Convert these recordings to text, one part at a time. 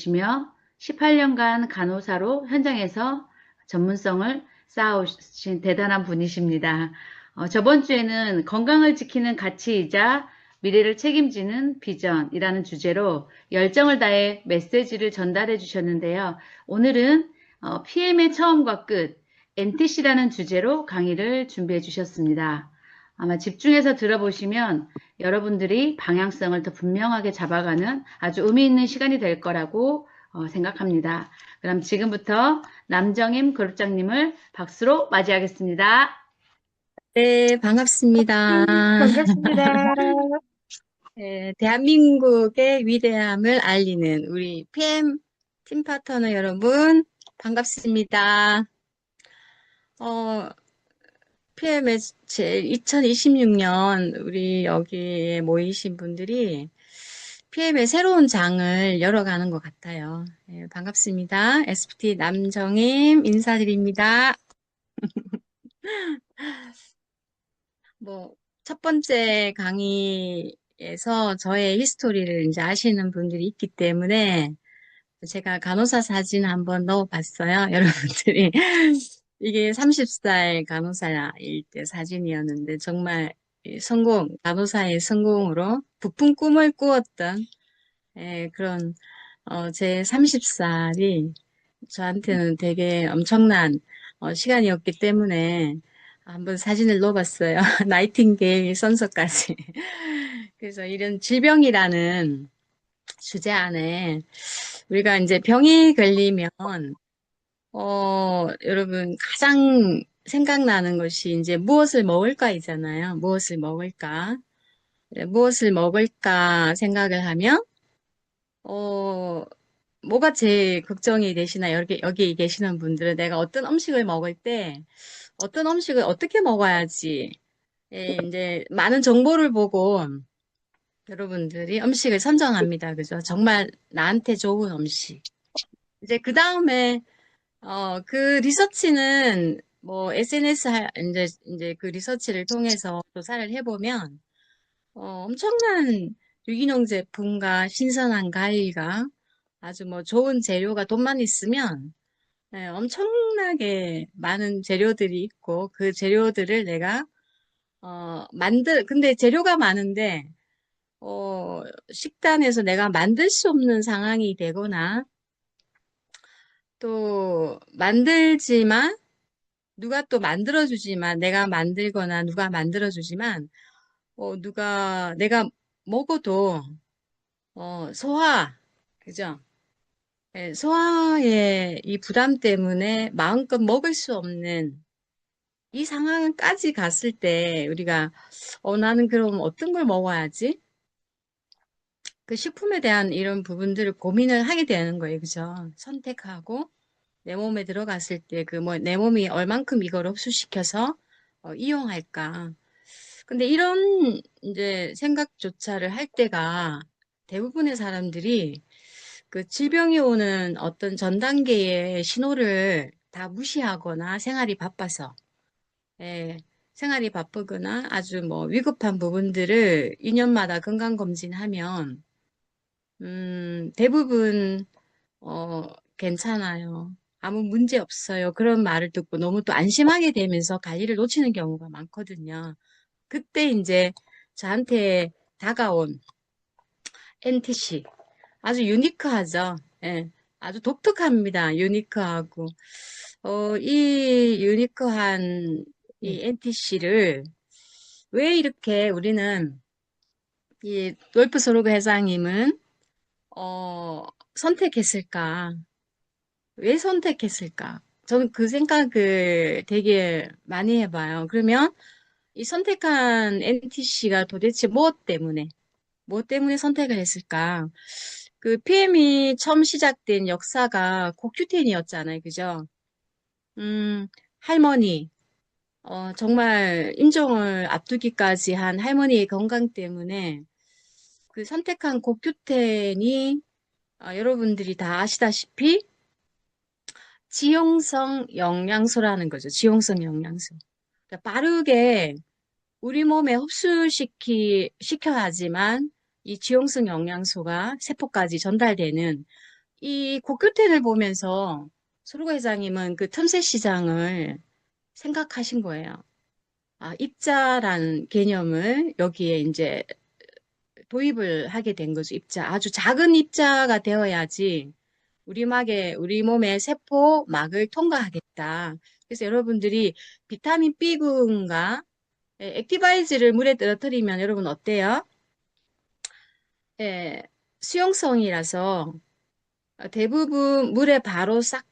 분이시며 18년간 간호사로 현장에서 전문성을 쌓아오신 대단한 분이십니다. 저번 주에는 건강을 지키는 가치이자 미래를 책임지는 비전이라는 주제로 열정을 다해 메시지를 전달해 주셨는데요. 오늘은 PM의 처음과 끝, NTC라는 주제로 강의를 준비해 주셨습니다. 아마 집중해서 들어보시면 여러분들이 방향성을 더 분명하게 잡아가는 아주 의미 있는 시간이 될 거라고 생각합니다. 그럼 지금부터 남정임 그룹장님을 박수로 맞이하겠습니다. 네, 반갑습니다. 반갑습니다. 네, 대한민국의 위대함을 알리는 우리 PM 팀 파트너 여러분, 반갑습니다. PM의 제 2026년 우리 여기에 모이신 분들이 PM의 새로운 장을 열어가는 것 같아요. 네, 반갑습니다. SPT 남정임 인사드립니다. 첫 번째 강의에서 저의 히스토리를 이제 아시는 분들이 있기 때문에 제가 간호사 사진 한번 넣어봤어요. 여러분들이. 이게 30살 간호사일 때 사진이었는데 정말 간호사의 성공으로 부푼 꿈을 꾸었던 그런 제 30살이 저한테는 되게 엄청난 시간이었기 때문에 한번 사진을 넣어봤어요. 나이팅게일 선서까지. 그래서 이런 질병이라는 주제 안에 우리가 이제 병이 걸리면 여러분 가장 생각나는 것이 이제 무엇을 먹을까이잖아요. 무엇을 먹을까? 네, 무엇을 먹을까 생각을 하면 어, 뭐가 제일 걱정이 되시나 여기 계시는 분들은 내가 어떤 음식을 먹을 때 어떤 음식을 어떻게 먹어야지 이제 많은 정보를 보고 여러분들이 음식을 선정합니다. 그죠? 정말 나한테 좋은 음식. 이제 그 다음에 그 리서치는 뭐 SNS 이제 그 리서치를 통해서 조사를 해보면 엄청난 유기농 제품과 신선한 과일과 아주 뭐 좋은 재료가 돈만 있으면 엄청나게 많은 재료들이 있고 그 재료들을 내가 근데 재료가 많은데 식단에서 내가 만들 수 없는 상황이 되거나 또 만들지만 누가 또 만들어주지만 내가 만들거나 누가 만들어주지만 내가 먹어도 소화 그죠? 소화의 이 부담 때문에 마음껏 먹을 수 없는 이 상황까지 갔을 때 우리가 나는 그럼 어떤 걸 먹어야지? 그 식품에 대한 이런 부분들을 고민을 하게 되는 거예요. 그죠? 선택하고 내 몸에 들어갔을 때 내 몸이 얼만큼 이걸 흡수시켜서 이용할까? 근데 이런 이제 생각조차를 할 때가 대부분의 사람들이 그 질병이 오는 어떤 전 단계의 신호를 다 무시하거나 예, 생활이 바쁘거나 아주 뭐 위급한 부분들을 2년마다 건강검진하면, 대부분, 괜찮아요. 아무 문제 없어요. 그런 말을 듣고 너무 또 안심하게 되면서 관리를 놓치는 경우가 많거든요. 그때 이제 저한테 다가온 NTC. 아주 유니크하죠. 예, 아주 독특합니다. 유니크하고. 이 유니크한 이 NTC를 왜 이렇게 우리는 이 rolf 소르그 회장님은 선택했을까? 왜 선택했을까? 저는 그 생각을 되게 많이 해봐요. 그러면 이 선택한 NTC가 도대체 무엇 때문에 선택을 했을까? 그 PM이 처음 시작된 역사가 코큐텐이었잖아요. 그죠? 할머니, 정말 임종을 앞두기까지 한 할머니의 건강 때문에 그 선택한 고큐텐이 여러분들이 다 아시다시피 지용성 영양소라는 거죠. 지용성 영양소. 그러니까 빠르게 우리 몸에 시켜야지만 이 지용성 영양소가 세포까지 전달되는 이 곡교텐을 보면서 소르고 회장님은 그 틈새 시장을 생각하신 거예요. 아, 입자라는 개념을 여기에 이제 도입을 하게 된 거죠. 입자. 아주 작은 입자가 되어야지 우리 몸의 세포막을 통과하겠다. 그래서 여러분들이 비타민 B군과 액티바이즈를 물에 떨어뜨리면 여러분 어때요? 예, 수용성이라서 대부분 물에 바로 싹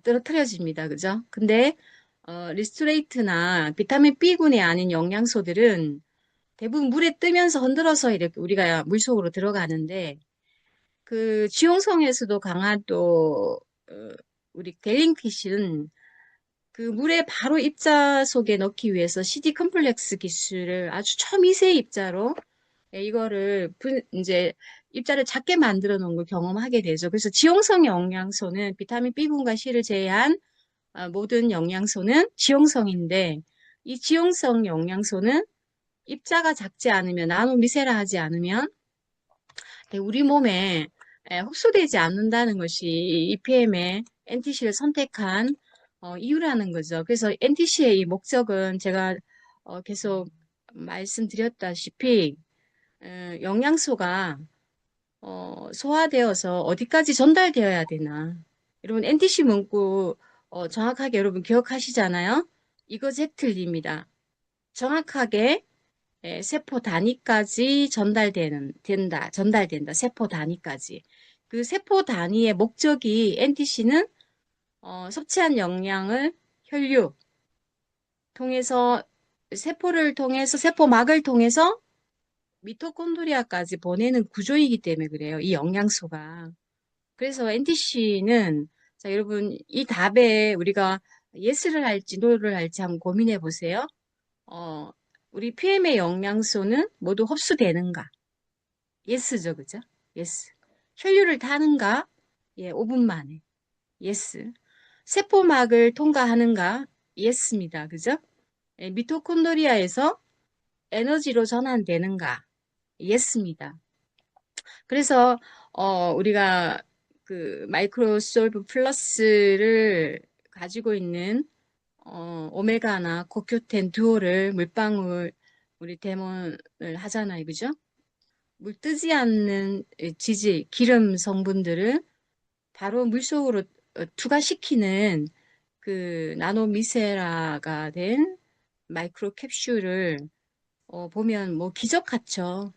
떨어뜨려집니다. 그죠? 근데 리스토레이트나 비타민 B군이 아닌 영양소들은 대부분 물에 뜨면서 흔들어서 이렇게 우리가 물속으로 들어가는데 그 지용성에서도 강한 또 우리 델링피쉬는 그 물에 바로 입자 속에 넣기 위해서 CD 컴플렉스 기술을 아주 초미세 입자로 이거를 이제 입자를 작게 만들어 놓은 걸 경험하게 되죠. 그래서 지용성 영양소는 비타민 B군과 C를 제외한 모든 영양소는 지용성인데 이 지용성 영양소는 입자가 작지 않으면 나노미세라하지 않으면 우리 몸에 흡수되지 않는다는 것이 EPM의 NTC를 선택한 이유라는 거죠. 그래서 NTC의 이 목적은 제가 계속 말씀드렸다시피 영양소가 소화되어서 어디까지 전달되어야 되나. 여러분 NTC 문구 정확하게 여러분 기억하시잖아요. 이거 제틀립니다. 정확하게 세포 단위까지 전달된다. 세포 단위까지. 그 세포 단위의 목적이 NTC는 섭취한 영양을 혈류 통해서 세포를 통해서 세포막을 통해서 미토콘드리아까지 보내는 구조이기 때문에 그래요. 이 영양소가. 그래서 NTC는 자 여러분 이 답에 우리가 예스를 할지 노를 할지 한번 고민해 보세요. 어, 우리 PM의 영양소는 모두 흡수되는가? 예스죠, 그죠? 예스. 혈류를 타는가? 예, 5분 만에. 예스. 세포막을 통과하는가? 예스입니다. 그죠? 예, 미토콘드리아에서 에너지로 전환되는가? 예스입니다. 그래서 우리가 그 마이크로솔브 플러스를 가지고 있는 오메가나 코큐텐 두오를 물방울 우리 대문을 하잖아요. 그죠? 물 뜨지 않는 지질, 기름 성분들을 바로 물속으로 투과시키는 그 나노미세라가 된 마이크로 캡슐을 보면 뭐 기적 같죠.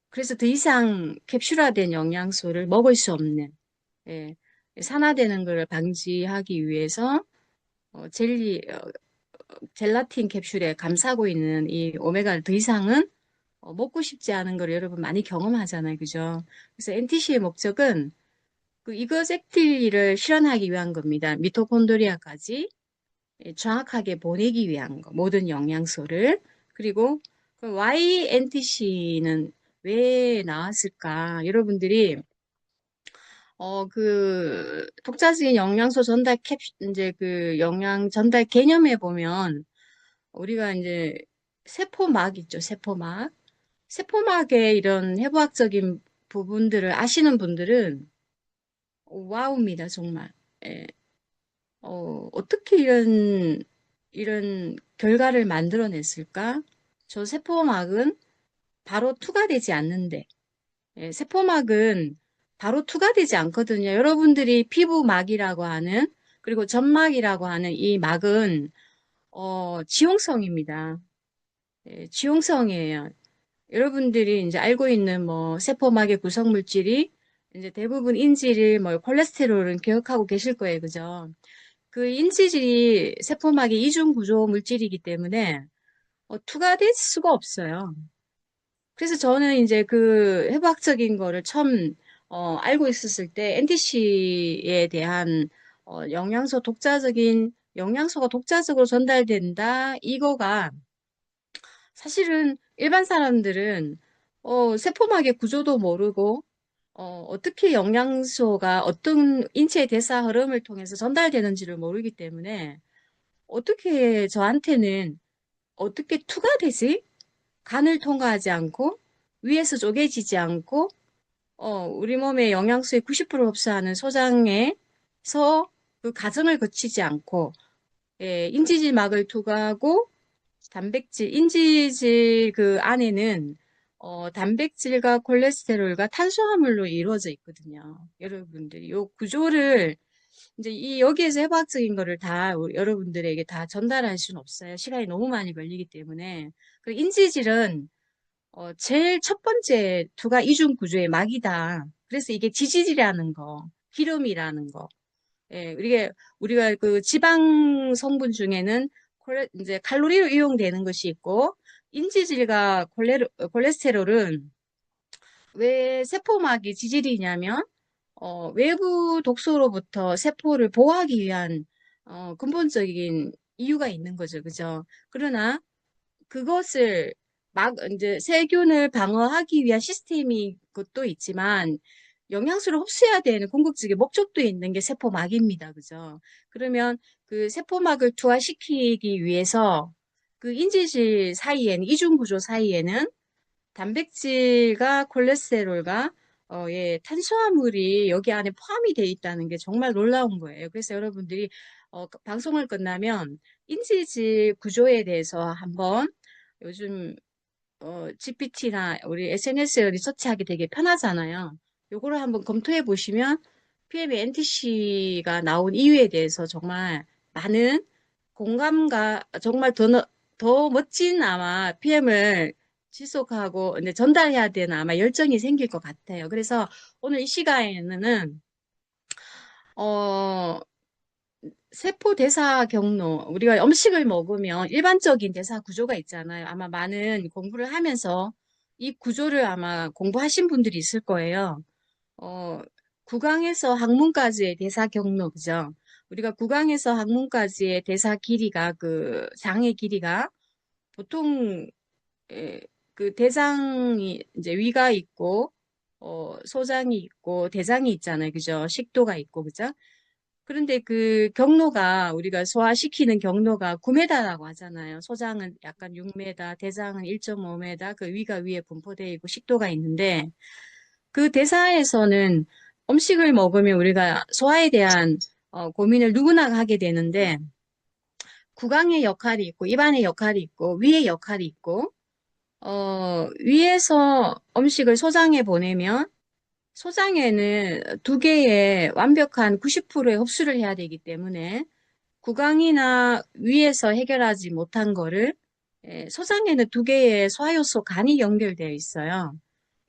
그래서 더 이상 캡슐화된 영양소를 먹을 수 없는 예, 산화되는 것을 방지하기 위해서 젤라틴 캡슐에 감싸고 있는 이 오메가를 더 이상은 먹고 싶지 않은 걸 여러분 많이 경험하잖아요. 그죠? 그래서 NTC의 목적은 그 이거젝틸리를 실현하기 위한 겁니다. 미토콘드리아까지 정확하게 보내기 위한 거. 모든 영양소를. 그리고 그 why NTC는 왜 나왔을까? 여러분들이 독자적인 영양소 전달 이제 그 영양 전달 개념에 보면 우리가 이제 세포막 있죠, 세포막. 세포막의 이런 해부학적인 부분들을 아시는 분들은 와우입니다, 정말. 예. 어떻게 이런 결과를 만들어냈을까? 저 세포막은 바로 투과되지 않는데, 예, 세포막은 바로 투과되지 않거든요. 여러분들이 피부막이라고 하는, 그리고 점막이라고 하는 이 막은, 지용성입니다. 예, 지용성이에요. 여러분들이 이제 알고 있는 뭐 세포막의 구성 물질이 이제 대부분 인지를 뭐 콜레스테롤은 기억하고 계실 거예요. 그죠? 그 인지질이 세포막의 이중 구조 물질이기 때문에 투과될 수가 없어요. 그래서 저는 이제 그 해부학적인 거를 처음 알고 있었을 때 NTC에 대한 영양소가 독자적으로 전달된다. 이거가 사실은 일반 사람들은 세포막의 구조도 모르고 어떻게 영양소가 어떤 인체의 대사 흐름을 통해서 전달되는지를 모르기 때문에 어떻게 저한테는 어떻게 투과되지? 간을 통과하지 않고 위에서 쪼개지지 않고 우리 몸의 영양소의 90%를 흡수하는 소장에서 그 과정을 거치지 않고, 예, 인지질막을 투과하고 단백질, 인지질 그 안에는 단백질과 콜레스테롤과 탄수화물로 이루어져 있거든요. 여러분들이 요 구조를 이제 이 여기에서 해부학적인 거를 다 여러분들에게 다 전달할 수는 없어요. 시간이 너무 많이 걸리기 때문에. 그 인지질은 제일 첫 번째 두가 이중 구조의 막이다. 그래서 이게 지질이라는 거, 기름이라는 거. 예, 우리가 그 지방 성분 중에는 이제 칼로리로 이용되는 것이 있고, 인지질과 콜레스테롤은 왜 세포막이 지질이냐면, 외부 독소로부터 세포를 보호하기 위한, 근본적인 이유가 있는 거죠. 그죠? 그러나 그것을 이제 세균을 방어하기 위한 시스템이 것도 있지만, 영양소를 흡수해야 되는 궁극적인 목적도 있는 게 세포막입니다. 그죠? 그러면 그 세포막을 투하시키기 위해서 그 인지질 사이에는, 이중구조 사이에는 단백질과 콜레스테롤과 예, 탄수화물이 여기 안에 포함이 돼 있다는 게 정말 놀라운 거예요. 그래서 여러분들이 방송을 끝나면 인지질 구조에 대해서 한번 요즘 GPT나 우리 SNS에 리서치하기 되게 편하잖아요. 요거를 한번 검토해 보시면 PM의 NTC가 나온 이유에 대해서 정말 많은 공감과 정말 더 멋진 아마 PM을 지속하고 이제 전달해야 되는 아마 열정이 생길 것 같아요. 그래서 오늘 이 시간에는 어, 세포 대사 경로, 우리가 음식을 먹으면 일반적인 대사 구조가 있잖아요. 아마 많은 공부를 하면서 이 구조를 아마 공부하신 분들이 있을 거예요. 어, 구강에서 항문까지의 대사 경로, 그죠? 우리가 구강에서 항문까지의 대사 길이가, 그 장의 길이가 보통 그 대장이 이제 위가 있고, 소장이 있고, 대장이 있잖아요. 그죠? 식도가 있고, 그죠? 그런데 그 경로가 우리가 소화시키는 경로가 9m라고 하잖아요. 소장은 약간 6m, 대장은 1.5m, 그 위가 위에 분포되어 있고 식도가 있는데 그 대사에서는 음식을 먹으면 우리가 소화에 대한 고민을 누구나 하게 되는데 구강의 역할이 있고 입안의 역할이 있고 위의 역할이 있고 위에서 음식을 소장에 보내면 소장에는 두 개의 완벽한 90%의 흡수를 해야 되기 때문에 구강이나 위에서 해결하지 못한 거를 소장에는 두 개의 소화효소 간이 연결되어 있어요.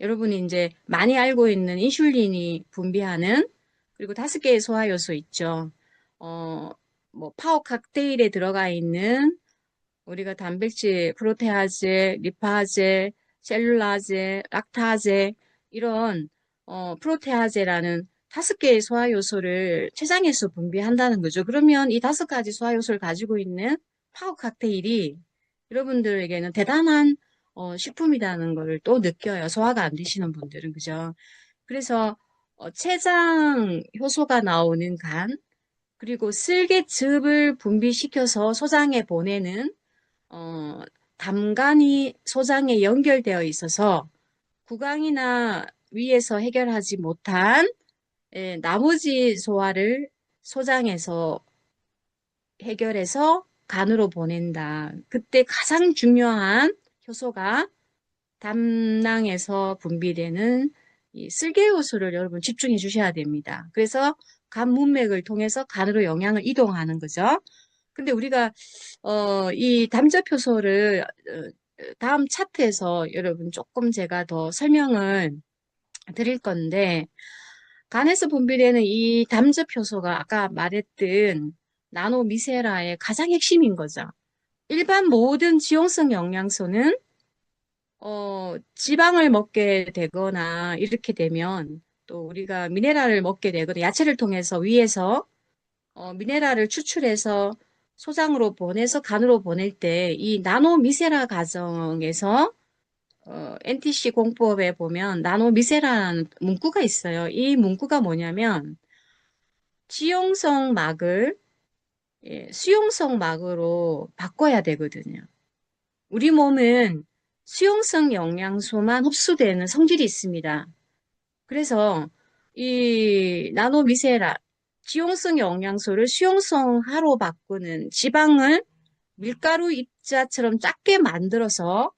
여러분이 이제 많이 알고 있는 인슐린이 분비하는 그리고 5개의 소화효소 있죠. 어, 뭐 파워 칵테일에 들어가 있는 우리가 단백질, 프로테아제, 리파제, 셀룰라제, 락타제 이런 프로테아제라는 5개의 소화 요소를 췌장에서 분비한다는 거죠. 그러면 이 5가지 소화 요소를 가지고 있는 파워 칵테일이 여러분들에게는 대단한 식품이라는 걸 또 느껴요. 소화가 안 되시는 분들은 그죠? 그래서 췌장 효소가 나오는 간 그리고 쓸개즙을 분비시켜서 소장에 보내는 어, 담간이 소장에 연결되어 있어서 구강이나 위에서 해결하지 못한 나머지 소화를 소장에서 해결해서 간으로 보낸다. 그때 가장 중요한 효소가 담낭에서 분비되는 이 쓸개효소를 여러분 집중해 주셔야 됩니다. 그래서 간 문맥을 통해서 간으로 영양을 이동하는 거죠. 근데 우리가 이 담즙 효소를 다음 차트에서 여러분 조금 제가 더 설명을 드릴 건데 간에서 분비되는 이 담즙 효소가 아까 말했던 나노미세라의 가장 핵심인 거죠. 일반 모든 지용성 영양소는 지방을 먹게 되거나 이렇게 되면 또 우리가 미네랄을 먹게 되거나 야채를 통해서 위에서 미네랄을 추출해서 소장으로 보내서 간으로 보낼 때 이 나노미세라 과정에서 NTC 공법에 보면 나노미세라는 문구가 있어요. 이 문구가 뭐냐면 지용성 막을 수용성 막으로 바꿔야 되거든요. 우리 몸은 수용성 영양소만 흡수되는 성질이 있습니다. 그래서 이 나노미세라 지용성 영양소를 수용성하로 바꾸는 지방을 밀가루 입자처럼 작게 만들어서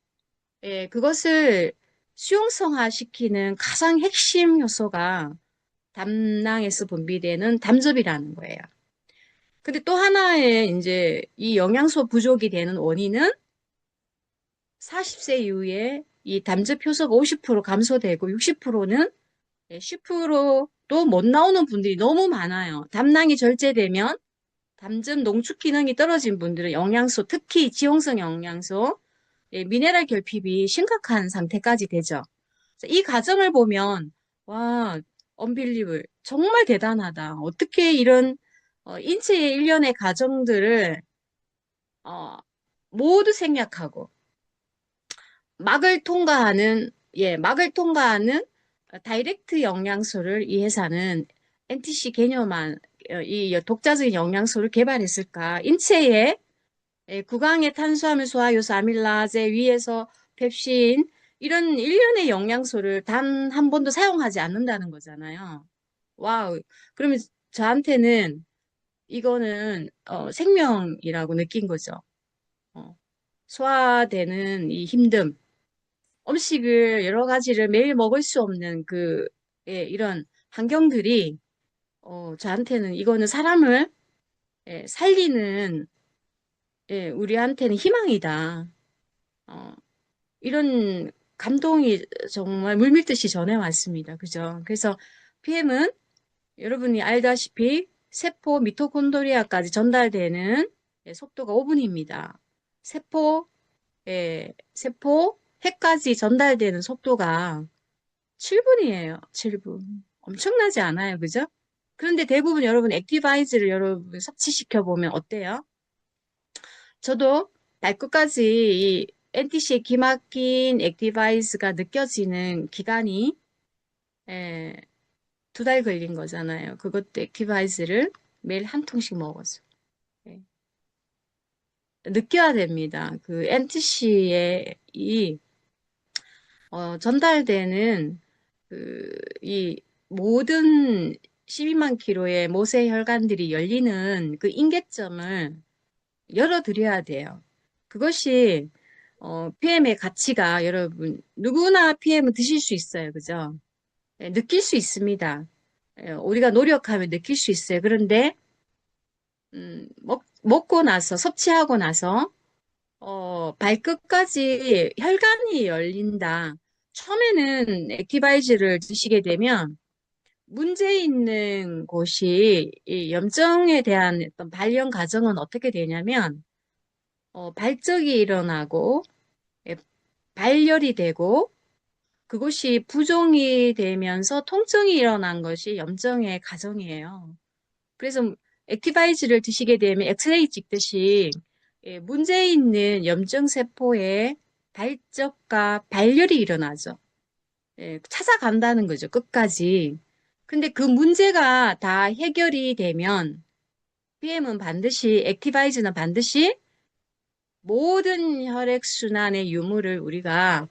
그것을 수용성화 시키는 가장 핵심 요소가 담낭에서 분비되는 담즙이라는 거예요. 근데 또 하나의 이제 이 영양소 부족이 되는 원인은 40세 이후에 이 담즙 효소가 50% 감소되고 60%는 10%도 못 나오는 분들이 너무 많아요. 담낭이 절제되면 담즙 농축 기능이 떨어진 분들은 영양소, 특히 지용성 영양소, 미네랄 결핍이 심각한 상태까지 되죠. 이 과정을 보면 와, 언빌리블 정말 대단하다. 어떻게 이런 인체의 일련의 과정들을 어, 모두 생략하고 막을 통과하는 다이렉트 영양소를 이 회사는 NTC 개념한 이 독자적인 영양소를 개발했을까? 인체에 구강의 탄수화물, 소화효소, 아밀라제, 위에서 펩신 이런 일련의 영양소를 단 한 번도 사용하지 않는다는 거잖아요. 와우. 그러면 저한테는 이거는 생명이라고 느낀 거죠. 어, 소화되는 이 힘듦, 음식을 여러 가지를 매일 먹을 수 없는 이런 환경들이 저한테는 이거는 사람을 살리는 우리한테는 희망이다. 어, 이런 감동이 정말 물밀듯이 전해왔습니다. 그죠? 그래서 PM은 여러분이 알다시피 세포 미토콘드리아까지 전달되는 속도가 5분입니다. 세포 핵까지 전달되는 속도가 7분이에요. 7분. 엄청나지 않아요. 그죠? 그런데 대부분 여러분 액티바이즈를 여러분 섭취시켜 보면 어때요? 저도 발끝까지 이 NTC의 기막힌 액티바이스가 느껴지는 기간이 2달 걸린 거잖아요. 그것도 액티바이스를 매일 한 통씩 먹었어요. 예. 느껴야 됩니다. 그 NTC의 이 전달되는 이 모든 12만 킬로의 모세 혈관들이 열리는 그 인계점을 열어드려야 돼요. 그것이 PM의 가치가 여러분 누구나 PM을 드실 수 있어요. 그죠? 느낄 수 있습니다. 우리가 노력하면 느낄 수 있어요. 그런데 먹고 나서 섭취하고 나서 발끝까지 혈관이 열린다. 처음에는 액티바이즈를 드시게 되면 문제 있는 곳이 이 염증에 대한 어떤 발현 과정은 어떻게 되냐면 발적이 일어나고 예, 발열이 되고 그것이 부종이 되면서 통증이 일어난 것이 염증의 과정이에요. 그래서 액티바이즈를 드시게 되면 엑스레이 찍듯이 문제 있는 염증 세포의 발적과 발열이 일어나죠. 찾아간다는 거죠, 끝까지. 근데 그 문제가 다 해결이 되면 PM은 반드시, 액티바이즈는 반드시 모든 혈액순환의 유무를 우리가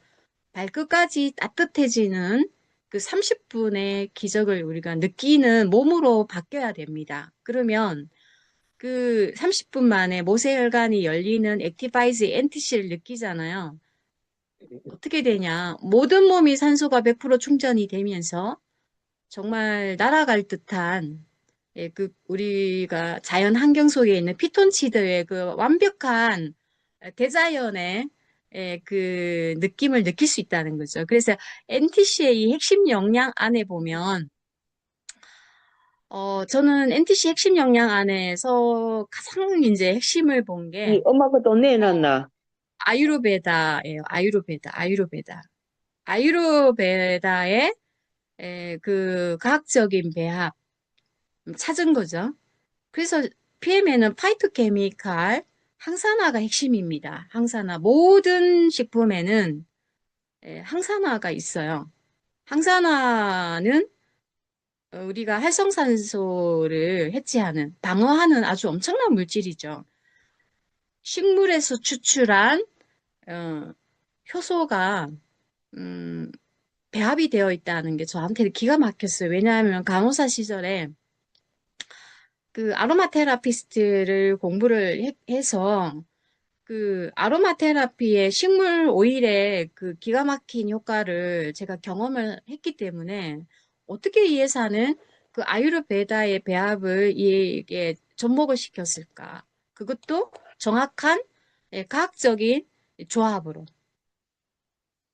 발끝까지 따뜻해지는 그 30분의 기적을 우리가 느끼는 몸으로 바뀌어야 됩니다. 그러면 그 30분 만에 모세혈관이 열리는 액티바이즈 NTC를 느끼잖아요. 어떻게 되냐? 모든 몸이 산소가 100% 충전이 되면서 정말 날아갈 듯한 그 우리가 자연 환경 속에 있는 피톤치드의 그 완벽한 대자연의 그 느낌을 느낄 수 있다는 거죠. 그래서 NTC의 이 핵심 역량 안에 보면 저는 NTC 핵심 역량 안에서 가장 이제 핵심을 본 게 이 엄마가 돈 내놨나? 아유르베다예요. 아유르베다. 아유르베다의 그 과학적인 배합 찾은 거죠. 그래서 PM에는 파이토케미칼 항산화가 핵심입니다. 항산화. 모든 식품에는 항산화가 있어요. 항산화는 우리가 활성산소를 해치하는, 방어하는 아주 엄청난 물질이죠. 식물에서 추출한 효소가 음, 배합이 되어 있다는 게 저한테는 기가 막혔어요. 왜냐하면 간호사 시절에 그 아로마 테라피스트를 공부를 해서 그 아로마 테라피의 식물 오일의 그 기가 막힌 효과를 제가 경험을 했기 때문에 어떻게 이 회사는 그 아유르베다의 배합을 이게 접목을 시켰을까? 그것도 정확한 과학적인 조합으로.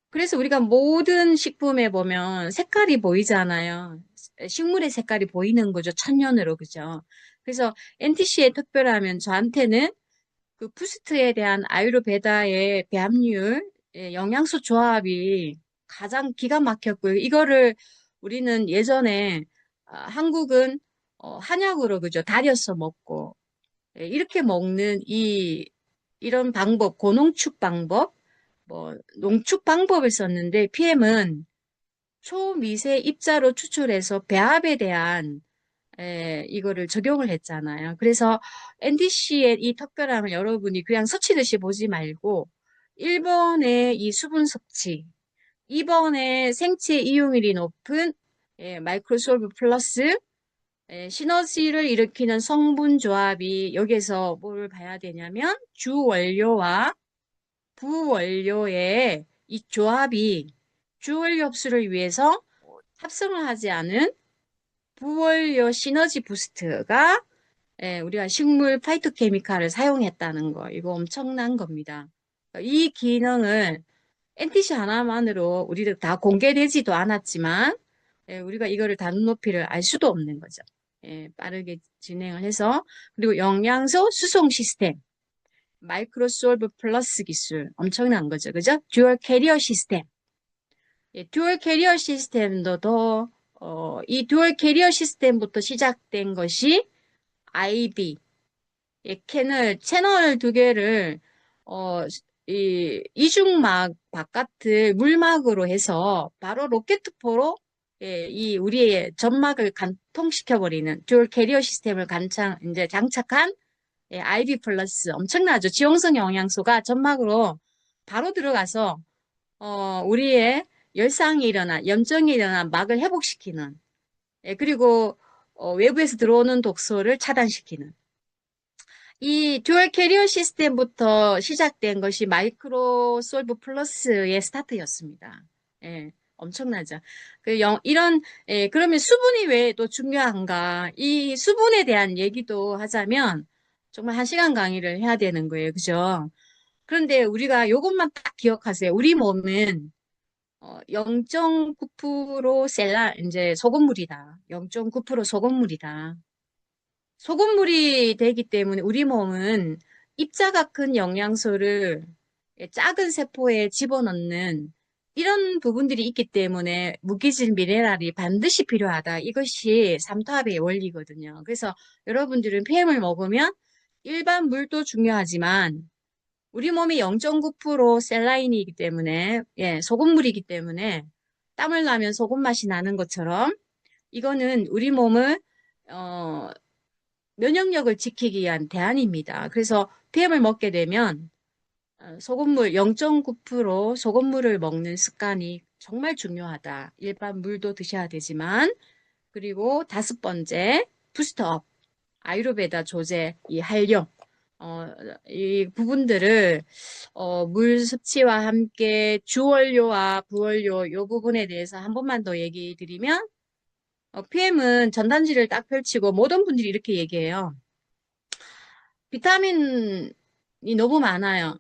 그래서 우리가 모든 식품에 보면 색깔이 보이잖아요. 식물의 색깔이 보이는 거죠. 천년으로, 그죠? 그래서 NTC의 특별하면 저한테는 그 푸스트에 대한 아유르베다의 배합률, 영양소 조합이 가장 기가 막혔고요. 이거를 우리는 예전에 한국은 한약으로 그죠? 달여서 먹고 이렇게 먹는 이런 방법, 고농축 방법, 뭐 농축 방법을 썼는데 PM은 초미세 입자로 추출해서 배합에 대한 이거를 적용을 했잖아요. 그래서 NDC의 이 특별함을 여러분이 그냥 서치듯이 보지 말고 1번의 이 수분 섭취, 2번의 생체 이용률이 높은 마이크로솔브 플러스 시너지를 일으키는 성분 조합이 여기서 뭘 봐야 되냐면 주원료와 부원료의 이 조합이 주원료 흡수를 위해서 합성을 하지 않은 부원료 시너지 부스트가 우리가 식물 파이토케미칼을 사용했다는 거, 이거 엄청난 겁니다. 이 기능을 NTC 하나만으로 우리들 다 공개되지도 않았지만 우리가 이거를 다 눈높이를 알 수도 없는 거죠. 빠르게 진행을 해서 그리고 영양소 수송 시스템, 마이크로솔브 플러스 기술 엄청난 거죠, 그죠? 듀얼 캐리어 시스템, 듀얼 캐리어 시스템도 이 듀얼 캐리어 시스템부터 시작된 것이 IB, 채널 두 개를, 이중막 바깥을 물막으로 해서 바로 로켓포로 이 우리의 점막을 관통시켜버리는 듀얼 캐리어 시스템을 이제 장착한 IB 플러스 엄청나죠. 지용성 영양소가 점막으로 바로 들어가서, 우리의 열상이 일어나, 염증이 일어나 막을 회복시키는, 그리고 외부에서 들어오는 독소를 차단시키는 이 듀얼 캐리어 시스템부터 시작된 것이 마이크로솔브 플러스의 스타트였습니다. 엄청나죠. 그러면 수분이 왜 또 중요한가? 이 수분에 대한 얘기도 하자면 정말 1시간 강의를 해야 되는 거예요. 그죠? 그런데 우리가 이것만 딱 기억하세요. 우리 몸은 0.9% 이제 소금물이다. 0.9% 소금물이다. 소금물이 되기 때문에 우리 몸은 입자가 큰 영양소를 작은 세포에 집어넣는 이런 부분들이 있기 때문에 무기질 미네랄이 반드시 필요하다. 이것이 삼투압의 원리거든요. 그래서 여러분들은 폐암을 먹으면 일반 물도 중요하지만 우리 몸이 0.9% 셀라인이기 때문에 소금물이기 때문에 땀을 나면 소금 맛이 나는 것처럼 이거는 우리 몸을 면역력을 지키기 위한 대안입니다. 그래서 PM을 먹게 되면 소금물 0.9% 소금물을 먹는 습관이 정말 중요하다. 일반 물도 드셔야 되지만 그리고 5번째 부스트업 아유르베다 조제 이 활용 이 부분들을 물 섭취와 함께 주원료와 부원료 이 부분에 대해서 한 번만 더 얘기 드리면 PM은 전단지를 딱 펼치고 모든 분들이 이렇게 얘기해요. 비타민이 너무 많아요.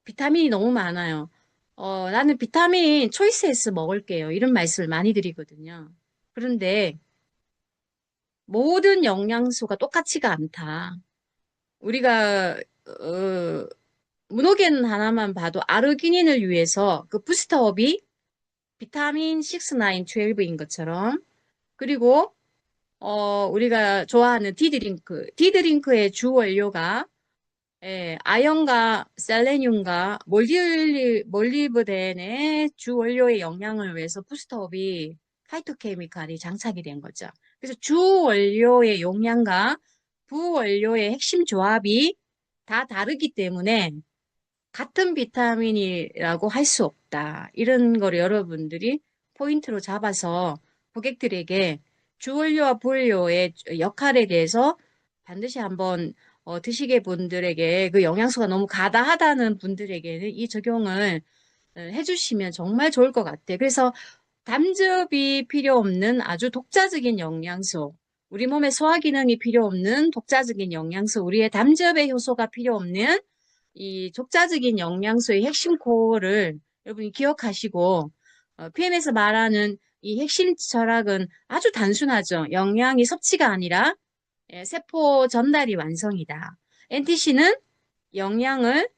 비타민이 너무 많아요. 나는 비타민 초이스에스 먹을게요. 이런 말씀을 많이 드리거든요. 그런데 모든 영양소가 똑같지가 않다. 우리가 무노겐 하나만 봐도 아르기닌을 위해서 그 부스터업이 비타민 6, 9, 12인 것처럼 그리고 우리가 좋아하는 디드링크의 주 원료가 아연과 셀레늄과 몰리브덴의 주 원료의 영양을 위해서 부스터업이 파이토케미칼이 장착이 된 거죠. 그래서 주 원료의 용량과 부원료의 핵심 조합이 다 다르기 때문에 같은 비타민이라고 할 수 없다. 이런 거를 여러분들이 포인트로 잡아서 고객들에게 주원료와 부원료의 역할에 대해서 반드시 한번 드시게 분들에게 그 영양소가 너무 과다하다는 분들에게는 이 적용을 해주시면 정말 좋을 것 같아요. 그래서 담즙이 필요 없는 아주 독자적인 영양소, 우리 몸의 소화 기능이 필요 없는 독자적인 영양소, 우리의 담즙의 효소가 필요 없는 이 독자적인 영양소의 핵심 코어를 여러분이 기억하시고 PM에서 말하는 이 핵심 철학은 아주 단순하죠. 영양이 섭취가 아니라 세포 전달이 완성이다. NTC는 영양을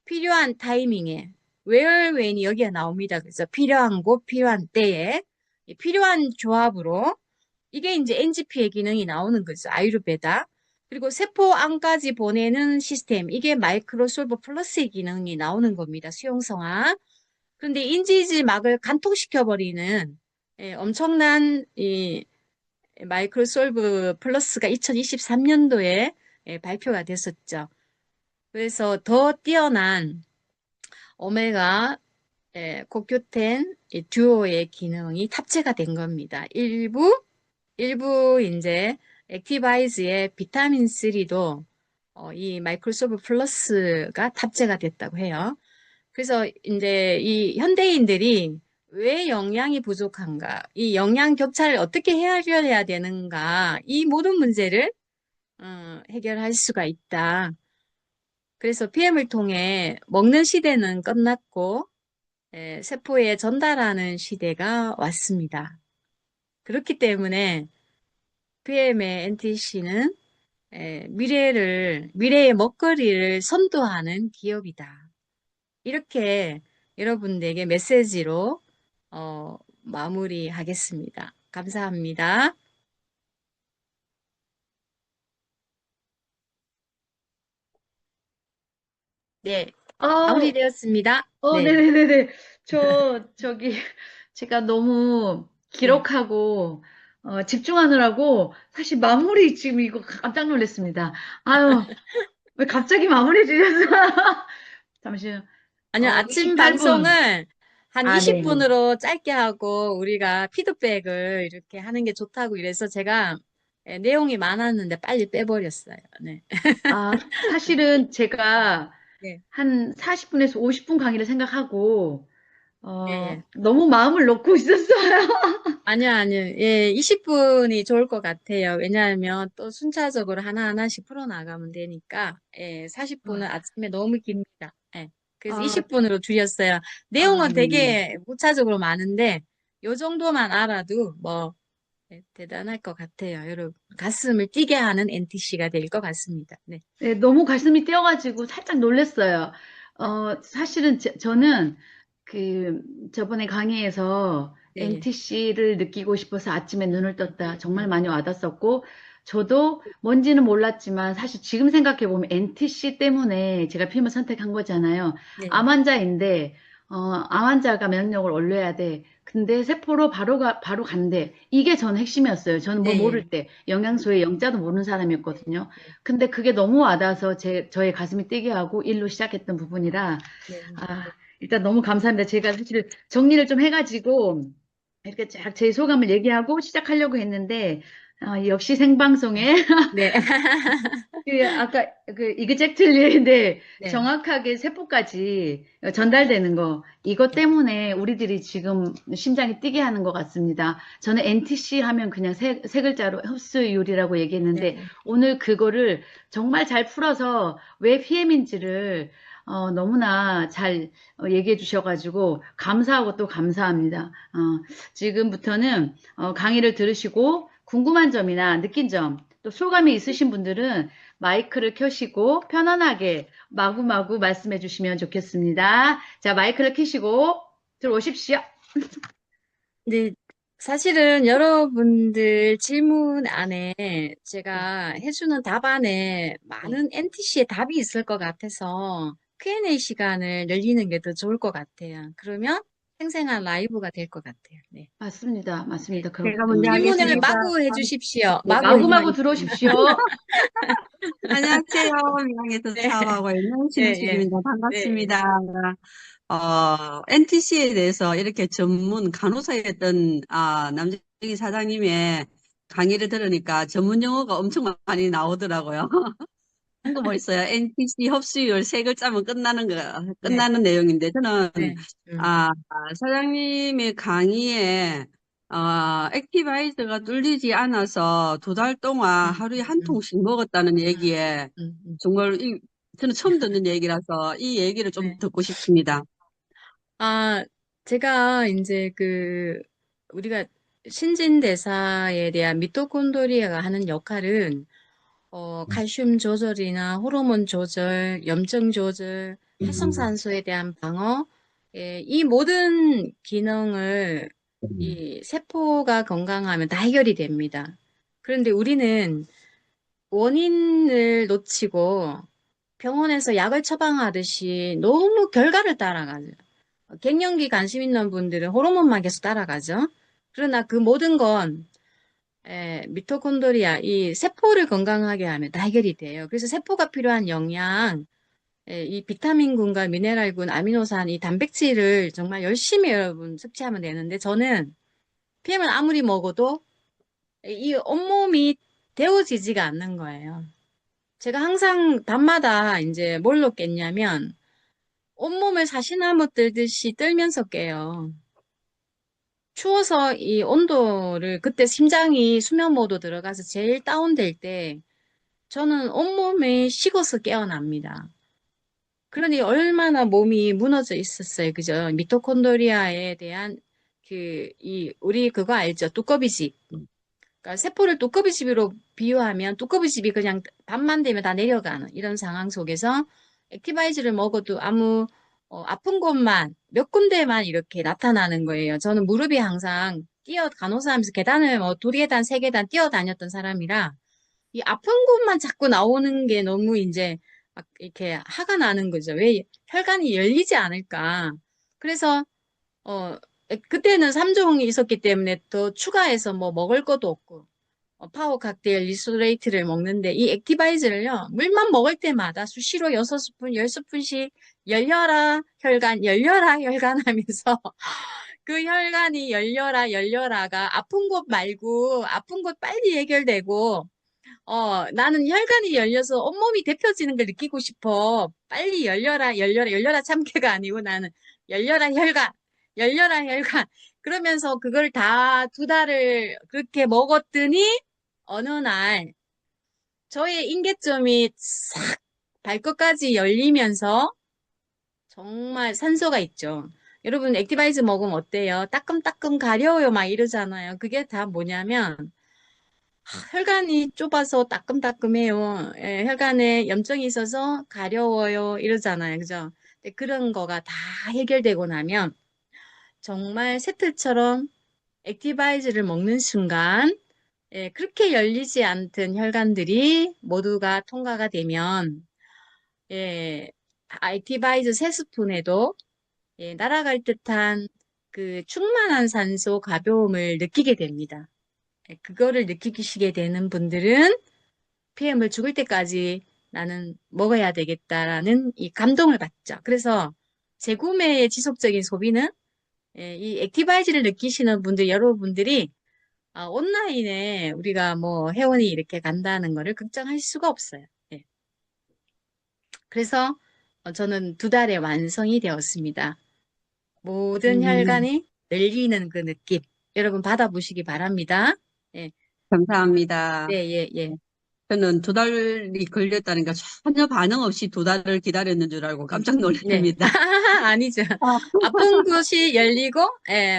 필요한 타이밍에 where, when이 여기에 나옵니다. 그래서 필요한 곳, 필요한 때에 필요한 조합으로 이게 이제 NGP의 기능이 나오는 거죠. 아유르베다. 그리고 세포 안까지 보내는 시스템. 이게 마이크로솔버 플러스의 기능이 나오는 겁니다. 수용성화. 그런데 인지지 막을 간통시켜버리는 엄청난 이 마이크로솔브 플러스가 2023년도에 발표가 됐었죠. 그래서 더 뛰어난 오메가 코큐텐 듀오의 기능이 탑재가 된 겁니다. 일부 이제 액티바이즈의 비타민 3도 이 마이크로소프 플러스가 탑재가 됐다고 해요. 그래서 이제 이 현대인들이 왜 영양이 부족한가, 이 영양 격차를 어떻게 해결해야 되는가, 이 모든 문제를 해결할 수가 있다. 그래서 PM을 통해 먹는 시대는 끝났고 세포에 전달하는 시대가 왔습니다. 그렇기 때문에 PM의 NTC는 미래의 먹거리를 선도하는 기업이다. 이렇게 여러분들에게 메시지로 마무리하겠습니다. 감사합니다. 네, 아, 마무리되었습니다. 네, 네네네네. 저기, 제가 너무 네. 기록하고, 집중하느라고, 사실 마무리 지금 이거 깜짝 놀랐습니다. 아유, 왜 갑자기 마무리 주셨어? 잠시만요. 아니요, 아침 28분. 방송을 한 아, 네네. 20분으로 짧게 하고 우리가 피드백을 이렇게 하는 게 좋다고 이래서 제가 내용이 많았는데 빨리 빼버렸어요. 네. 사실은 제가 네. 한 40분에서 50분 강의를 생각하고, 예, 예. 너무 마음을 놓고 있었어요. 아니요. 예, 20분이 좋을 것 같아요. 왜냐하면 또 순차적으로 하나하나씩 풀어나가면 되니까, 예, 40분은 아침에 너무 깁니다. 예. 그래서 아, 20분으로 줄였어요. 내용은 네네. 되게 무차적으로 많은데, 요 정도만 알아도 뭐, 대단할 것 같아요. 여러분, 가슴을 뛰게 하는 NTC가 될 것 같습니다. 네. 네, 너무 가슴이 뛰어가지고 살짝 놀랐어요. 사실은 저는 저번에 강의에서 네, 예. NTC를 느끼고 싶어서 아침에 눈을 떴다. 정말 많이 와닿았었고, 저도 뭔지는 몰랐지만 사실 지금 생각해보면 NTC 때문에 제가 피임을 선택한 거잖아요. 네. 암 환자인데, 암 환자가 면역력을 올려야 돼. 근데 세포로 바로 간대. 이게 전 핵심이었어요. 저는 뭘 예, 예. 모를 때 영양소의 영자도 모르는 사람이었거든요. 근데 그게 너무 와닿아서 저의 가슴이 뛰게 하고 일로 시작했던 부분이라, 네. 일단 너무 감사합니다. 제가 사실 정리를 좀 해가지고, 이렇게 쫙 제 소감을 얘기하고 시작하려고 했는데, 역시 생방송에, 네. 아까 이그젝틀리인데 네. 정확하게 세포까지 전달되는 거, 이것 때문에 우리들이 지금 심장이 뛰게 하는 것 같습니다. 저는 NTC 하면 그냥 세 글자로 흡수율이라고 얘기했는데, 네. 오늘 그거를 정말 잘 풀어서 왜 PM인지를 너무나 잘 얘기해 주셔가지고 감사하고 또 감사합니다. 지금부터는 강의를 들으시고 궁금한 점이나 느낀 점, 또 소감이 있으신 분들은 마이크를 켜시고 편안하게 마구마구 말씀해 주시면 좋겠습니다. 자, 마이크를 켜시고 들어오십시오. 네, 사실은 여러분들 질문 안에 네, 제가 해주는 답 안에 네. 많은 NTC의 답이 있을 것 같아서 Q&A 시간을 열리는 게 더 좋을 것 같아요. 그러면 생생한 라이브가 될 것 같아요. 네. 맞습니다. 네. 맞습니다. 제가 먼저 질문을 하겠습니다. 마구 해주십시오. 네, 마구. 마구마구 들어오십시오. 안녕하세요. 미국에서 네. 사업하고 있는 예, 예. 신우식입니다. 네, 예. 반갑습니다. NTC에 대해서 이렇게 전문 간호사였던 남정희 사장님의 강의를 들으니까 전문 용어가 엄청 많이 나오더라고요. 한거 뭐 있어요? NTC 흡수율 세 글자면 네, 끝나는 내용인데 저는 네. 아, 사장님의 강의에 액티바이저가 뚫리지 않아서 두 달 동안 하루에 한 통씩 먹었다는 얘기에 정말 저는 처음 듣는 얘기라서 이 얘기를 좀 네. 듣고 싶습니다. 아, 제가 이제 우리가 신진대사에 대한 미토콘드리아가 하는 역할은, 칼슘 조절이나 호르몬 조절, 염증 조절, 활성산소에 대한 방어, 이 모든 기능을 이 세포가 건강하면 다 해결이 됩니다. 그런데 우리는 원인을 놓치고 병원에서 약을 처방하듯이 너무 결과를 따라가죠. 갱년기 관심 있는 분들은 호르몬만 계속 따라가죠. 그러나 그 모든 건 미토콘드리아, 이 세포를 건강하게 하면 다 해결이 돼요. 그래서 세포가 필요한 영양, 이 비타민군과 미네랄군, 아미노산, 이 단백질을 정말 열심히 여러분 섭취하면 되는데 저는 PM을 아무리 먹어도 이 온몸이 데워지지가 않는 거예요. 제가 항상 밤마다 이제 뭘로 깼냐면 온몸을 사시나무 떨듯이 떨면서 깨요. 추워서 이 온도를 그때 심장이 수면 모드 들어가서 제일 다운될 때 저는 온몸이 식어서 깨어납니다. 그러니 얼마나 몸이 무너져 있었어요. 그죠? 미토콘드리아에 대한 우리 그거 알죠? 두꺼비집. 그러니까 세포를 두꺼비집으로 비유하면 두꺼비집이 그냥 밤만 되면 다 내려가는 이런 상황 속에서 액티바이즈를 먹어도 아픈 곳만 몇 군데만 이렇게 나타나는 거예요. 저는 무릎이 항상 간호사하면서 계단을 두 계단, 세 계단 뛰어다녔던 사람이라 이 아픈 곳만 자꾸 나오는 게 너무 이제 막 이렇게 화가 나는 거죠. 왜 혈관이 열리지 않을까? 그래서 어 그때는 3종이 있었기 때문에 더 추가해서 뭐 먹을 것도 없고 파워 칵테일 리소레이트를 먹는데 이 액티바이즈를요 물만 먹을 때마다 수시로 6스푼, 10스푼씩 열려라 혈관 하면서 그 혈관이 열려라가 아픈 곳 말고 아픈 곳 빨리 해결되고 나는 혈관이 열려서 온몸이 데펴지는 걸 느끼고 싶어. 빨리 열려라 참깨가 아니고 나는 열려라 혈관. 그러면서 그걸 다 2달을 그렇게 먹었더니 어느 날 저의 인계점이 싹 발끝까지 열리면서 정말 산소가 있죠. 여러분 액티바이즈 먹으면 어때요? 따끔따끔 가려워요 막 이러잖아요. 그게 다 뭐냐면 혈관이 좁아서 따끔따끔해요. 혈관에 염증이 있어서 가려워요. 이러잖아요. 그죠? 근데 그런 거가 다 해결되고 나면 정말 세트처럼 액티바이즈를 먹는 순간 그렇게 열리지 않던 혈관들이 모두가 통과가 되면 액티바이즈 3스푼에도 날아갈 듯한 그 충만한 산소 가벼움을 느끼게 됩니다. 그거를 느끼시게 되는 분들은 PM을 죽을 때까지 나는 먹어야 되겠다라는 이 감동을 받죠. 그래서 재구매의 지속적인 소비는 이 액티바이즈를 느끼시는 분들, 여러분들이 온라인에 우리가 뭐 회원이 이렇게 간다는 거를 걱정할 수가 없어요. 예. 그래서 저는 2달에 완성이 되었습니다. 모든 혈관이 열리는 그 느낌 여러분 받아보시기 바랍니다. 예. 감사합니다. 네, 예, 예. 저는 2달이 걸렸다니까 전혀 반응 없이 2달을 기다렸는 줄 알고 깜짝 네. 놀랍니다. 아니죠. 아픈 곳이 열리고,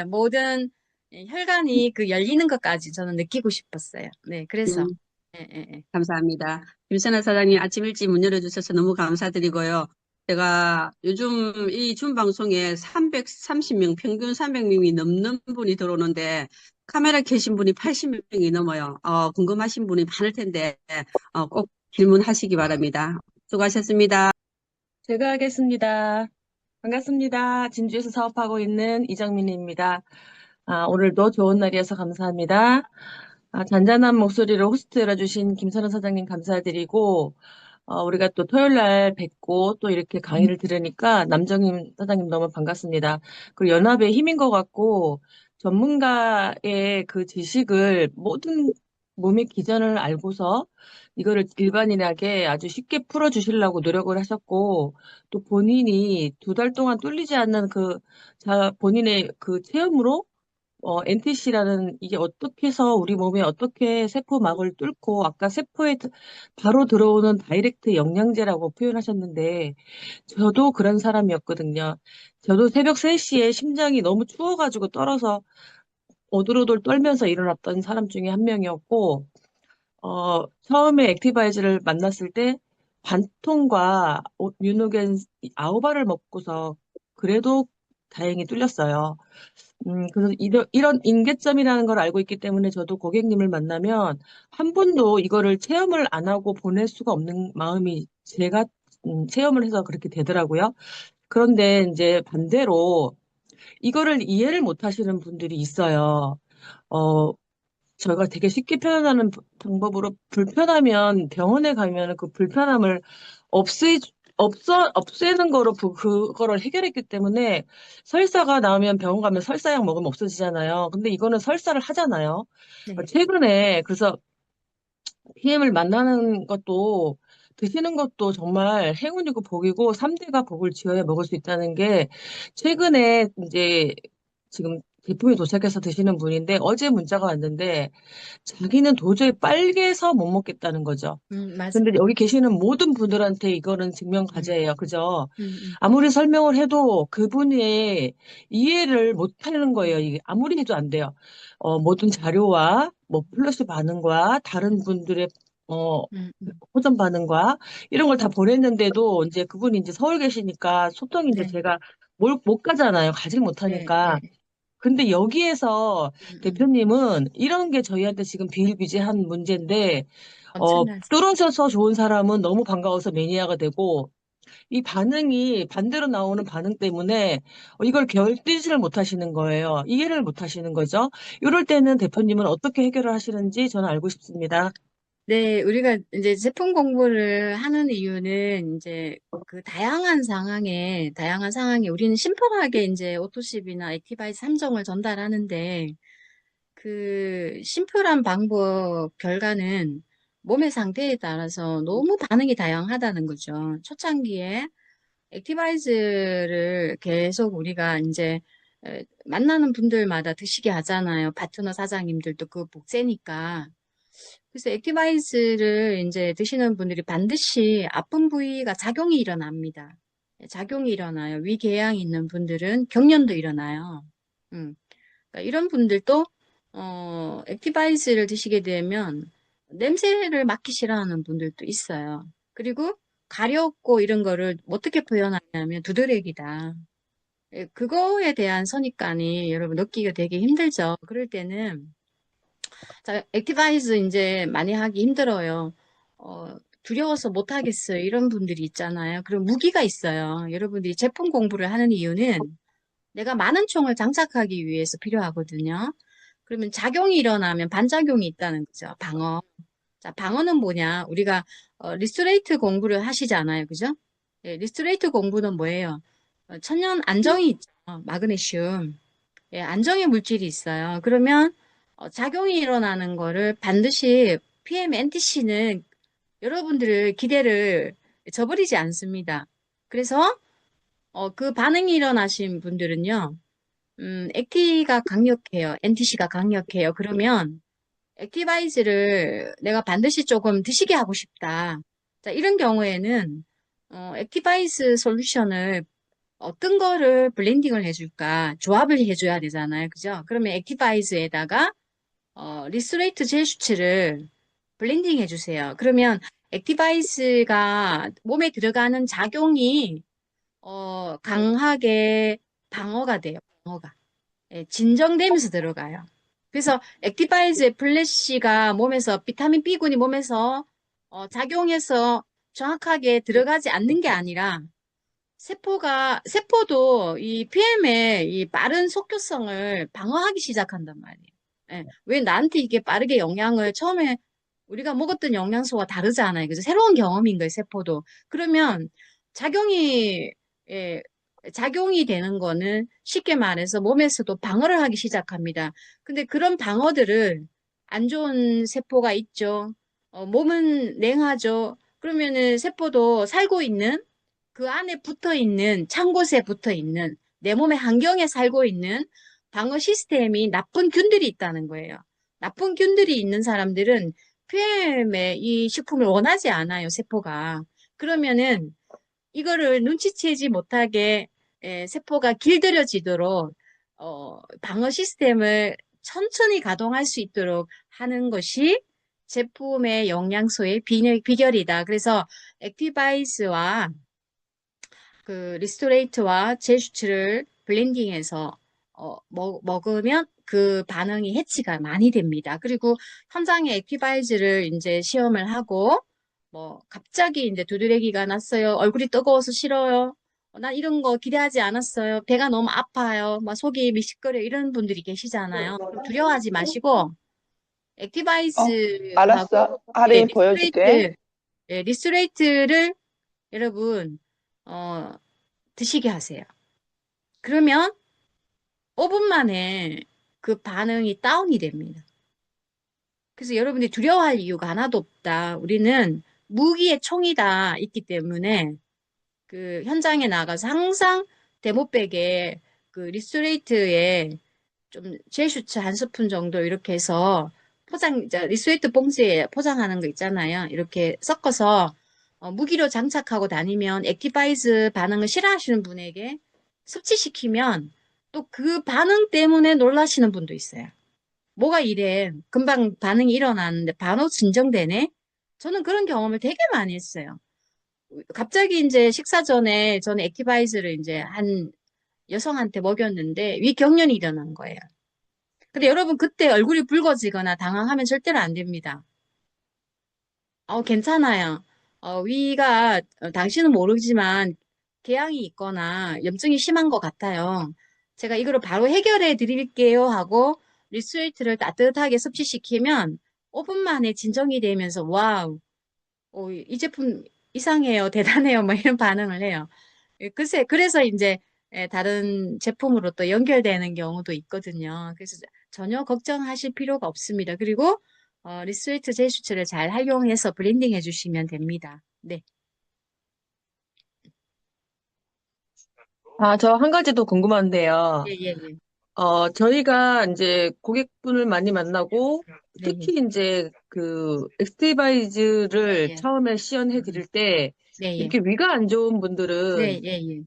모든 혈관이 그 열리는 것까지 저는 느끼고 싶었어요. 네, 그래서. 음, 예, 예, 예. 감사합니다. 김선아 사장님 아침 일찍 문 열어주셔서 너무 감사드리고요. 제가 요즘 이 줌 방송에 330명, 평균 300명이 넘는 분이 들어오는데 카메라 켜신 분이 80명이 넘어요. 궁금하신 분이 많을 텐데 꼭 질문하시기 바랍니다. 수고하셨습니다. 제가 하겠습니다. 반갑습니다. 진주에서 사업하고 있는 이정민입니다. 오늘도 좋은 날이어서 감사합니다. 잔잔한 목소리로 호스트 열어주신 김선우 사장님 감사드리고, 우리가 또 토요일 날 뵙고 또 이렇게 강의를 들으니까 남정임 사장님 너무 반갑습니다. 그리고 연합의 힘인 것 같고 전문가의 그 지식을 모든 몸의 기전을 알고서 이거를 일반인에게 아주 쉽게 풀어주시려고 노력을 하셨고 또 본인이 2달 동안 뚫리지 않는 본인의 그 체험으로 NTC라는 이게 어떻게 해서 우리 몸에 어떻게 세포막을 뚫고 아까 세포에 바로 들어오는 다이렉트 영양제라고 표현하셨는데 저도 그런 사람이었거든요. 저도 새벽 3시에 심장이 너무 추워가지고 떨어서 오돌오돌 떨면서 일어났던 사람 중에 한 명이었고 처음에 액티바이즈를 만났을 때 반통과 뮤누겐 아우바를 먹고서 그래도 다행히 뚫렸어요. 그래서 이런 임계점이라는 걸 알고 있기 때문에 저도 고객님을 만나면 한 번도 이거를 체험을 안 하고 보낼 수가 없는 마음이 제가 체험을 해서 그렇게 되더라고요. 그런데 이제 반대로 이거를 이해를 못 하시는 분들이 있어요. 어, 저희가 되게 쉽게 표현하는 방법으로 불편하면 병원에 가면 그 불편함을 없애, 없애는 거로 그거를 해결했기 때문에 설사가 나오면 병원 가면 설사약 먹으면 없어지잖아요. 근데 이거는 설사를 하잖아요. 네. 최근에 그래서 PM을 만나는 것도 드시는 것도 정말 행운이고 복이고 3대가 복을 지어야 먹을 수 있다는 게 최근에 이제 지금 제품이 도착해서 드시는 분인데 어제 문자가 왔는데 자기는 도저히 빨개서 못 먹겠다는 거죠. 맞아요. 근데 여기 계시는 모든 분들한테 이거는 증명 음, 과제예요. 그죠? 음. 아무리 설명을 해도 그분이 이해를 못 하는 거예요. 이게 아무리 해도 안 돼요. 모든 자료와 뭐 플러스 반응과 다른 분들의 음, 음. 호전 반응과 이런 걸 다 보냈는데도 이제 그분이 이제 서울 계시니까 소통이 이제 네, 제가 못 가잖아요. 가질 네, 못하니까. 네. 근데 여기에서 음. 대표님은 이런 게 저희한테 지금 비일비재한 문제인데, 엄청나죠. 뚫어져서 좋은 사람은 너무 반가워서 매니아가 되고, 이 반응이 반대로 나오는 반응 때문에 이걸 결대지를 못 하시는 거예요. 이해를 못 하시는 거죠. 이럴 때는 대표님은 어떻게 해결을 하시는지 저는 알고 싶습니다. 네, 우리가 이제 제품 공부를 하는 이유는 이제 그 다양한 상황에 우리는 심플하게 이제 오토십이나 액티바이스 3종을 전달하는데 그 심플한 방법 결과는 몸의 상태에 따라서 너무 반응이 다양하다는 거죠. 초창기에 액티바이즈를 계속 우리가 이제 만나는 분들마다 드시게 하잖아요. 파트너 사장님들도 그 복제니까. 그래서 액티바이즈를 이제 드시는 분들이 반드시 아픈 부위가 작용이 일어납니다. 작용이 일어나요. 위궤양이 있는 분들은 경련도 일어나요. 음. 그러니까 이런 분들도 액티바이즈를 드시게 되면 냄새를 맡기 싫어하는 분들도 있어요. 그리고 가렵고 이런 거를 어떻게 표현하냐면 두드러기다. 그거에 대한 선입관이 여러분 느끼기가 되게 힘들죠. 그럴 때는 자, 액티바이즈 이제 많이 하기 힘들어요. 두려워서 못 하겠어요. 이런 분들이 있잖아요. 그럼 무기가 있어요. 여러분들이 제품 공부를 하는 이유는 내가 많은 총을 장착하기 위해서 필요하거든요. 그러면 작용이 일어나면 반작용이 있다는 거죠. 방어. 자, 방어는 뭐냐? 우리가 리스토레이트 공부를 하시잖아요. 그죠? 예, 리스토레이트 공부는 뭐예요? 천연 안정이 있죠. 마그네슘. 예, 안정의 물질이 있어요. 그러면 작용이 일어나는 거를 반드시 PM NTC는 여러분들을 기대를 저버리지 않습니다. 그래서 그 반응이 일어나신 분들은요, 액티가 강력해요. NTC가 강력해요. 그러면 액티바이즈를 내가 반드시 조금 드시게 하고 싶다. 자, 이런 경우에는 액티바이즈 솔루션을 어떤 거를 블렌딩을 해줄까? 조합을 해줘야 되잖아요. 그죠? 그러면 액티바이즈에다가 리스토레이트 젤슈츠를 블렌딩 해주세요. 그러면 액티바이즈가 몸에 들어가는 작용이 강하게 방어가 돼요. 방어가. 예, 진정되면서 들어가요. 그래서 액티바이즈의 플래시가 몸에서 비타민 B군이 몸에서 작용해서 정확하게 들어가지 않는 게 아니라 세포도 이 PM의 이 빠른 속효성을 방어하기 시작한단 말이에요. 예, 왜 나한테 이게 빠르게 영향을 처음에 우리가 먹었던 영양소가 다르잖아요. 그죠? 새로운 경험인 거예요, 세포도. 그러면 작용이, 예, 작용이 되는 거는 쉽게 말해서 몸에서도 방어를 하기 시작합니다. 근데 그런 방어들을 안 좋은 세포가 있죠. 몸은 냉하죠. 그러면은 세포도 살고 있는 그 안에 붙어 있는, 찬 곳에 붙어 있는, 내 몸의 환경에 살고 있는 방어 시스템이 나쁜 균들이 있다는 거예요. 나쁜 균들이 있는 사람들은 PM의 이 식품을 원하지 않아요, 세포가. 그러면은 이거를 눈치채지 못하게 세포가 길들여지도록 방어 시스템을 천천히 가동할 수 있도록 하는 것이 제품의 영양소의 비결이다. 그래서 액티바이스와 그 리스토레이트와 제슈츠를 블렌딩해서 먹으면 그 반응이 해치가 많이 됩니다. 그리고 현장에 액티바이즈를 이제 시험을 하고 뭐 갑자기 이제 두드레기가 났어요. 얼굴이 뜨거워서 싫어요. 난 이런 거 기대하지 않았어요. 배가 너무 아파요. 막 속이 미식거려 이런 분들이 계시잖아요. 그럼 두려워하지 마시고 어, 알았어. 액티바이즈하고 할인 보여줄게. 리스토레이트를 여러분 어, 드시게 하세요. 그러면 5분 만에 그 반응이 다운이 됩니다. 그래서 여러분들이 두려워할 이유가 하나도 없다. 우리는 무기의 총이다 있기 때문에 그 현장에 나가서 항상 데모백에 그 리스토레이트에 좀 제슈츠 한 스푼 정도 이렇게 해서 리스토레이트 봉지에 포장하는 거 있잖아요. 이렇게 섞어서 무기로 장착하고 다니면 액티바이즈 반응을 싫어하시는 분에게 섭취시키면 또 그 반응 때문에 놀라시는 분도 있어요. 뭐가 이래? 금방 반응이 일어나는데 바로 진정되네? 저는 그런 경험을 되게 많이 했어요. 갑자기 이제 식사 전에 저는 액티바이즈를 이제 한 여성한테 먹였는데 위경련이 일어난 거예요. 근데 여러분 그때 얼굴이 붉어지거나 당황하면 절대로 안 됩니다. 괜찮아요. 위가 당신은 모르지만 궤양이 있거나 염증이 심한 것 같아요. 제가 이거를 바로 해결해 드릴게요 하고 리스웨이트를 따뜻하게 섭취시키면 5분 만에 진정이 되면서 와우, 이 제품 이상해요, 대단해요, 뭐 이런 반응을 해요. 글쎄, 그래서 이제 다른 제품으로 또 연결되는 경우도 있거든요. 그래서 전혀 걱정하실 필요가 없습니다. 그리고 리스웨이트 제슈츠를 잘 활용해서 블렌딩 해주시면 됩니다. 네, 아, 저 한 가지 더 궁금한데요. 예, 예, 예. 저희가 이제 고객분을 많이 만나고, 네, 예, 특히 이제 그 예, 엑스티바이즈를 예. 처음에 시연해 음, 드릴 때, 네, 예. 이렇게 위가 안 좋은 네, 분들은, 예, 예.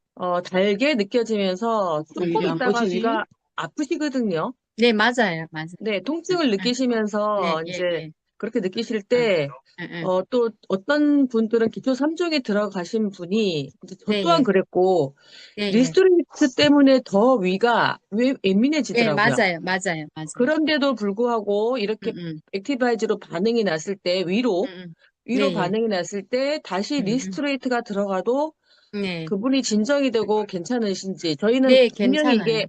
달게 느껴지면서 왜 조금 이리 안 있다가 꺼지지? 위가 아프시거든요. 네, 맞아요, 맞아요. 네, 통증을 네, 느끼시면서 예, 이제 예. 그렇게 느끼실 응, 때, 응, 응. 또 어떤 분들은 기초 3종에 들어가신 분이, 이제 저 네, 또한 예. 그랬고, 네, 예. 리스토레이트 때문에 더 위가 네, 예민해지더라고요. 맞아요, 맞아요, 맞아요. 그런데도 불구하고 응, 이렇게 응, 액티바이즈로 반응이 났을 때, 응, 응. 위로 네, 예. 반응이 났을 때 다시 응, 응. 리스토레이트가 들어가도 네. 그분이 진정이 되고 괜찮으신지, 저희는 네, 분명히 괜찮아요. 이게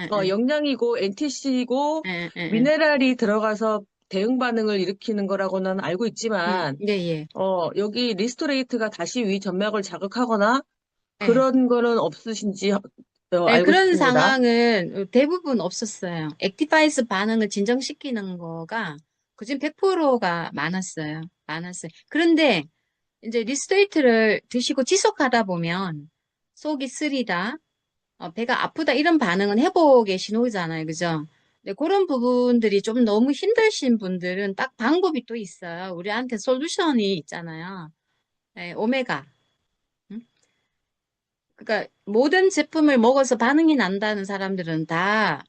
응, 응, 영양이고 NTC이고 응, 응, 응. 미네랄이 들어가서 대응 반응을 일으키는 거라고는 알고 있지만, 네, 예. 여기 리스토레이트가 다시 위 점막을 자극하거나 네. 그런 거는 없으신지 네, 알고 그런 싶습니다. 상황은 대부분 없었어요. 액티바이스 반응을 진정시키는 거가 거진 100%가 많았어요. 많았어요. 그런데 이제 리스토레이트를 드시고 지속하다 보면 속이 쓰리다, 배가 아프다 이런 반응은 회복의 신호잖아요. 그죠? 근데 그런 부분들이 좀 너무 힘드신 분들은 딱 방법이 또 있어요. 우리한테 솔루션이 있잖아요. 네, 오메가. 응? 그러니까 모든 제품을 먹어서 반응이 난다는 사람들은 다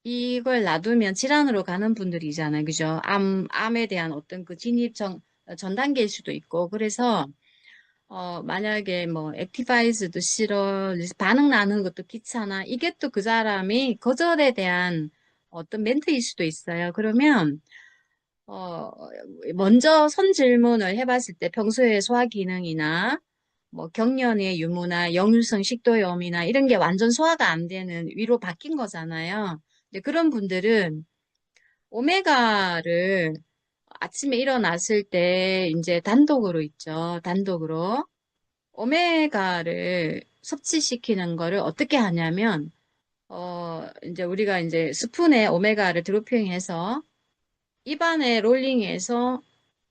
이걸 놔두면 질환으로 가는 분들이잖아요. 그죠? 암에 대한 어떤 그 전 단계일 수도 있고. 그래서 만약에 뭐, 액티바이즈도 싫어, 반응 나는 것도 귀찮아. 이게 또 그 사람이 거절에 대한 어떤 멘트일 수도 있어요. 그러면, 어, 먼저 선 질문을 해봤을 때 평소에 소화 기능이나 뭐 경련의 유무나 역류성 식도염이나 이런 게 완전 소화가 안 되는 위로 바뀐 거잖아요. 근데 그런 분들은 오메가를 아침에 일어났을 때 이제 단독으로 있죠. 단독으로 오메가를 섭취시키는 거를 어떻게 하냐면 이제 우리가 이제 스푼에 오메가를 드로핑해서 입안에 롤링해서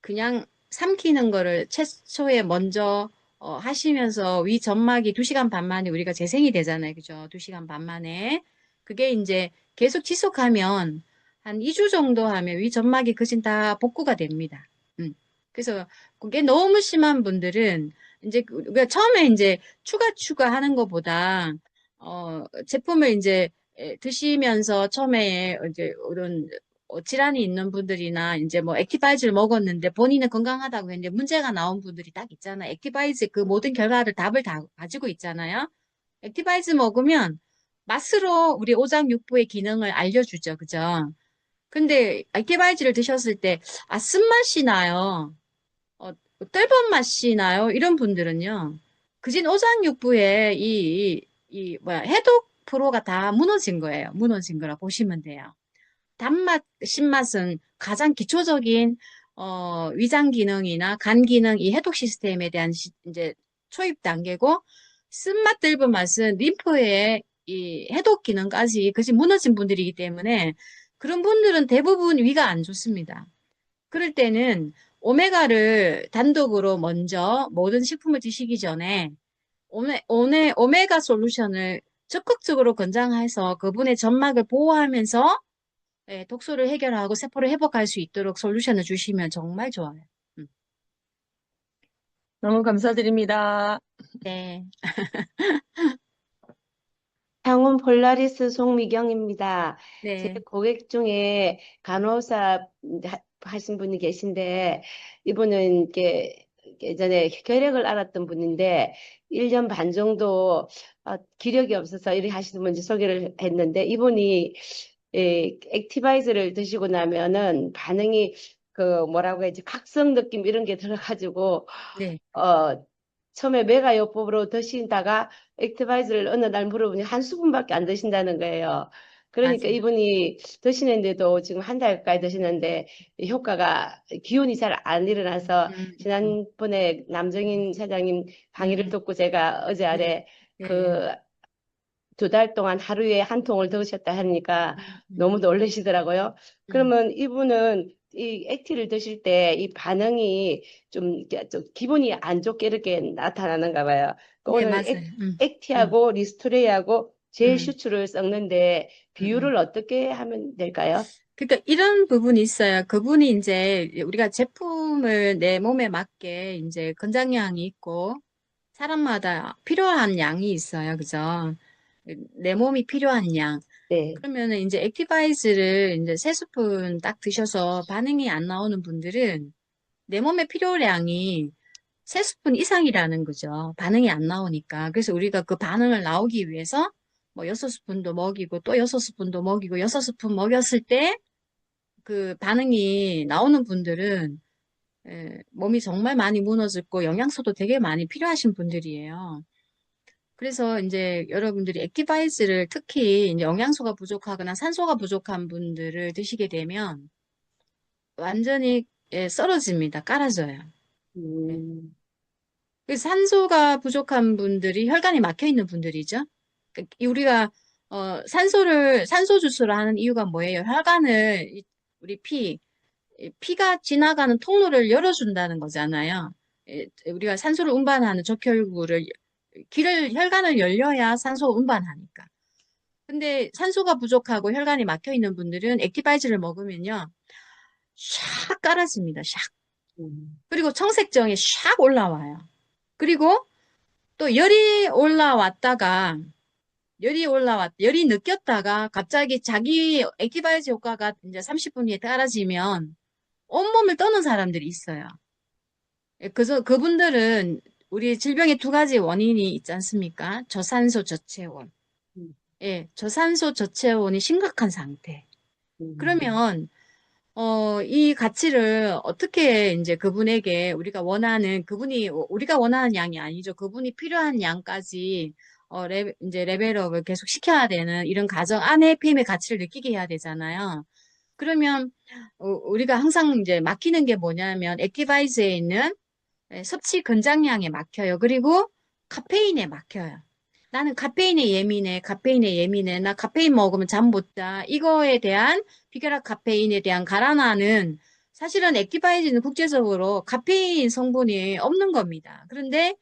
그냥 삼키는 거를 최초에 먼저 하시면서 위 점막이 2시간 반 만에 우리가 재생이 되잖아요. 그죠? 2시간 반 만에. 그게 이제 계속 지속하면 한 2주 정도 하면 위 점막이 그진 다 복구가 됩니다. 그래서 그게 너무 심한 분들은 이제 우리가 처음에 이제 추가하는 것보다 제품을 이제 드시면서 처음에 이제 이런 질환이 있는 분들이나 이제 뭐 액티바이즈를 먹었는데 본인은 건강하다고 했는데 문제가 나온 분들이 딱 있잖아요. 액티바이즈 그 모든 결과를 답을 다 가지고 있잖아요. 액티바이즈 먹으면 맛으로 우리 오장육부의 기능을 알려주죠. 그죠? 근데 액티바이즈를 드셨을 때, 쓴맛이 나요. 떫은 맛이 나요. 이런 분들은요. 그진 오장육부의 뭐야, 해독 프로가 다 무너진 거예요. 무너진 거라 보시면 돼요. 단맛, 신맛은 가장 기초적인 위장 기능이나 간 기능, 이 해독 시스템에 대한 이제 초입 단계고, 쓴맛, 떫은 맛은 림프의 이 해독 기능까지 그지 무너진 분들이기 때문에 그런 분들은 대부분 위가 안 좋습니다. 그럴 때는 오메가를 단독으로 먼저 모든 식품을 드시기 전에 오메가 솔루션을 적극적으로 권장해서 그분의 점막을 보호하면서 독소를 해결하고 세포를 회복할 수 있도록 솔루션을 주시면 정말 좋아요. 너무 감사드립니다. 네. 창원 폴라리스 송미경입니다. 제 네. 고객 중에 간호사 하신 분이 계신데, 이분은 예전에 결핵을 앓았던 분인데, 1년 반 정도 기력이 없어서 이렇게 하시는 분이 소개를 했는데, 이분이 액티바이즈를 드시고 나면은 반응이 뭐라고 해야지, 각성 느낌 이런 게 들어가지고, 네. 처음에 메가요법으로 드시다가 액티바이즈를 어느 날 물어보니 한 스푼밖에 안 드신다는 거예요. 그러니까 맞아요. 이분이 드시는데도 지금 한 달 가까이 드시는데 효과가 기운이 잘 안 일어나서 음, 지난번에 남정인 사장님 강의를 음, 듣고 제가 어제 네. 아래 네. 2달 동안 하루에 한 통을 드셨다 하니까 음, 너무 놀라시더라고요. 음. 그러면 이분은 이 액티를 드실 때 이 반응이 좀 기분이 안 좋게 이렇게 나타나는가 봐요. 그러니까 네, 오늘 맞아요. 음, 액티하고 리스토레이하고 젤 음, 슈츠를 섞는데 음. 비율을 어떻게 하면 될까요? 그러니까 이런 부분이 있어요. 그분이 이제 우리가 제품을 내 몸에 맞게 이제 권장량이 있고 사람마다 필요한 양이 있어요. 그죠? 내 몸이 필요한 양. 네. 그러면은 이제 액티바이즈를 이제 3스푼 딱 드셔서 반응이 안 나오는 분들은 내 몸의 필요량이 3스푼 이상이라는 거죠. 반응이 안 나오니까. 그래서 우리가 그 반응을 나오기 위해서 뭐 6스푼도 먹이고 또 6스푼도 먹이고 6스푼 먹였을 때 그 반응이 나오는 분들은 몸이 정말 많이 무너졌고 영양소도 되게 많이 필요하신 분들이에요. 그래서 이제 여러분들이 액티바이즈를 특히 이제 영양소가 부족하거나 산소가 부족한 분들을 드시게 되면 완전히 썰어집니다. 깔아져요. 네. 음, 그래서 산소가 부족한 분들이 혈관이 막혀 있는 분들이죠. 우리가 산소 주스를 하는 이유가 뭐예요? 혈관을 우리 피가 지나가는 통로를 열어준다는 거잖아요. 우리가 산소를 운반하는 적혈구를 혈관을 열려야 산소 운반하니까. 근데 산소가 부족하고 혈관이 막혀 있는 분들은 액티바이즈를 먹으면요. 샥 깔아집니다. 샥. 음, 그리고 청색정이 샥 올라와요. 그리고 또 열이 느꼈다가 갑자기 자기 액티바이즈 효과가 이제 30분 뒤에 떨어지면 온몸을 떠는 사람들이 있어요. 그래서 그분들은 우리 질병의 2가지 원인이 있지 않습니까? 저산소 저체온. 음, 예, 저산소 저체온이 심각한 상태. 음, 그러면 이 가치를 어떻게 이제 그분에게 우리가 원하는 양이 아니죠. 그분이 필요한 양까지 이제 레벨업을 계속 시켜야 되는 이런 과정 안에 PM의 가치를 느끼게 해야 되잖아요. 그러면 우리가 항상 이제 막히는 게 뭐냐면 액티바이즈에 있는 섭취 권장량에 막혀요. 그리고 카페인에 막혀요. 나는 카페인에 예민해. 나 카페인 먹으면 잠 못 자. 이거에 대한 비결합 카페인에 대한 가라나는 사실은 액티바이즈는 국제적으로 카페인 성분이 없는 겁니다. 그런데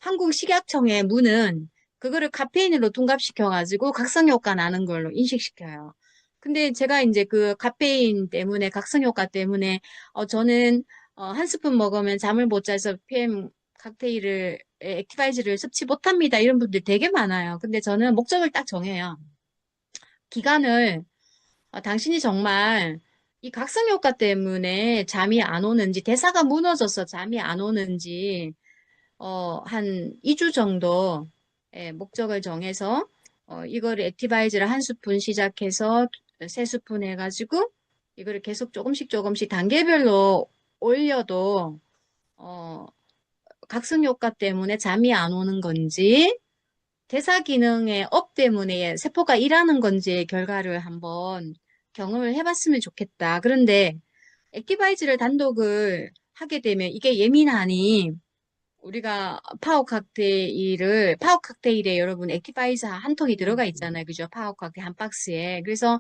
한국 식약청의 문은 그거를 카페인으로 둔갑시켜가지고 각성 효과 나는 걸로 인식시켜요. 근데 제가 이제 그 카페인 때문에 각성 효과 때문에 저는 한 스푼 먹으면 잠을 못 자서 PM 칵테일을 액티바이즈를 섭취 못합니다. 이런 분들 되게 많아요. 근데 저는 목적을 딱 정해요. 기간을 당신이 정말 이 각성 효과 때문에 잠이 안 오는지 대사가 무너져서 잠이 안 오는지 한 2주 정도 목적을 정해서 이거를 액티바이즈를 한 스푼 시작해서 세 스푼 해가지고 이거를 계속 조금씩 단계별로 올려도 각성 효과 때문에 잠이 안 오는 건지 대사 기능의 업 때문에 세포가 일하는 건지의 결과를 한번 경험을 해봤으면 좋겠다. 그런데 액티바이즈를 단독을 하게 되면 이게 예민하니 우리가 파워 칵테일에 여러분 액티바이즈 한 통이 들어가 있잖아요. 그죠? 파워 칵테일 한 박스에. 그래서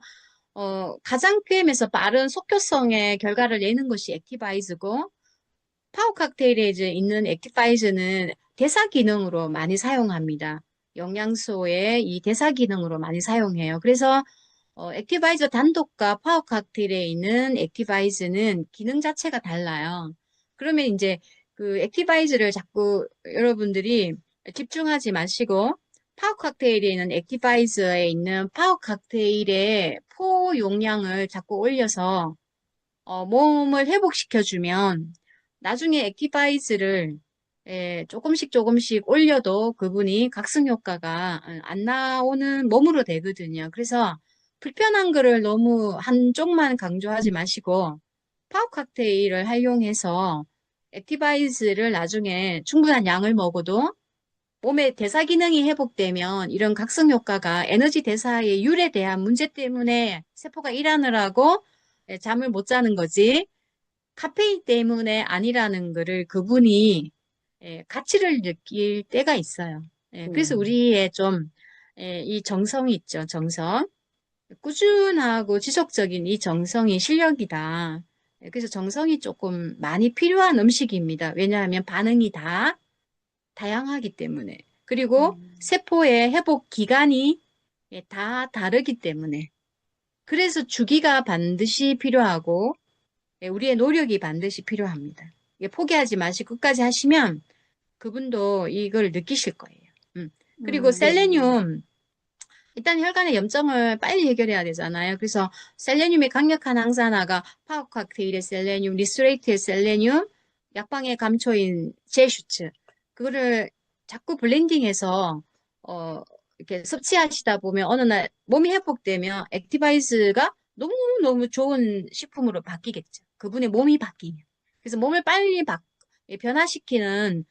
가장 PM에서 빠른 속효성의 결과를 내는 것이 액티바이즈고 파워 칵테일에 이제 있는 액티바이즈는 대사 기능으로 많이 사용합니다. 영양소의 이 대사 기능으로 많이 사용해요. 그래서 액티바이저 단독과 파워 칵테일에 있는 액티바이즈는 기능 자체가 달라요. 그러면 이제 그 액티바이즈를 자꾸 여러분들이 집중하지 마시고 파워 칵테일에 있는 액티바이즈에 있는 파워 칵테일의 포 용량을 자꾸 올려서 몸을 회복시켜주면 나중에 액티바이즈를 조금씩 올려도 그분이 각성 효과가 안 나오는 몸으로 되거든요. 그래서 불편한 거를 너무 한쪽만 강조하지 마시고 파워 칵테일을 활용해서 액티바이즈를 나중에 충분한 양을 먹어도 몸의 대사 기능이 회복되면 이런 각성 효과가 에너지 대사의 율에 대한 문제 때문에 세포가 일하느라고 잠을 못 자는 거지 카페인 때문에 아니라는 거를 그분이 가치를 느낄 때가 있어요. 그래서 우리의 좀 이 정성이 있죠. 정성. 꾸준하고 지속적인 이 정성이 실력이다. 그래서 정성이 조금 많이 필요한 음식입니다. 왜냐하면 반응이 다 다양하기 때문에. 그리고 세포의 회복 기간이 다 다르기 때문에. 그래서 주기가 반드시 필요하고 우리의 노력이 반드시 필요합니다. 포기하지 마시고 끝까지 하시면 그분도 이걸 느끼실 거예요. 그리고 네. 셀레늄, 일단 혈관의 염증을 빨리 해결해야 되잖아요. 그래서 셀레늄이 강력한 항산화가 파워 칵테일의 셀레늄, 리스토레이트의 셀레늄, 약방의 감초인 제슈츠, 그거를 자꾸 블렌딩해서 이렇게 섭취하시다 보면 어느 날 몸이 회복되면 액티바이즈가 너무너무 좋은 식품으로 바뀌겠죠. 그분의 몸이 바뀌면. 그래서 몸을 빨리 변화시키는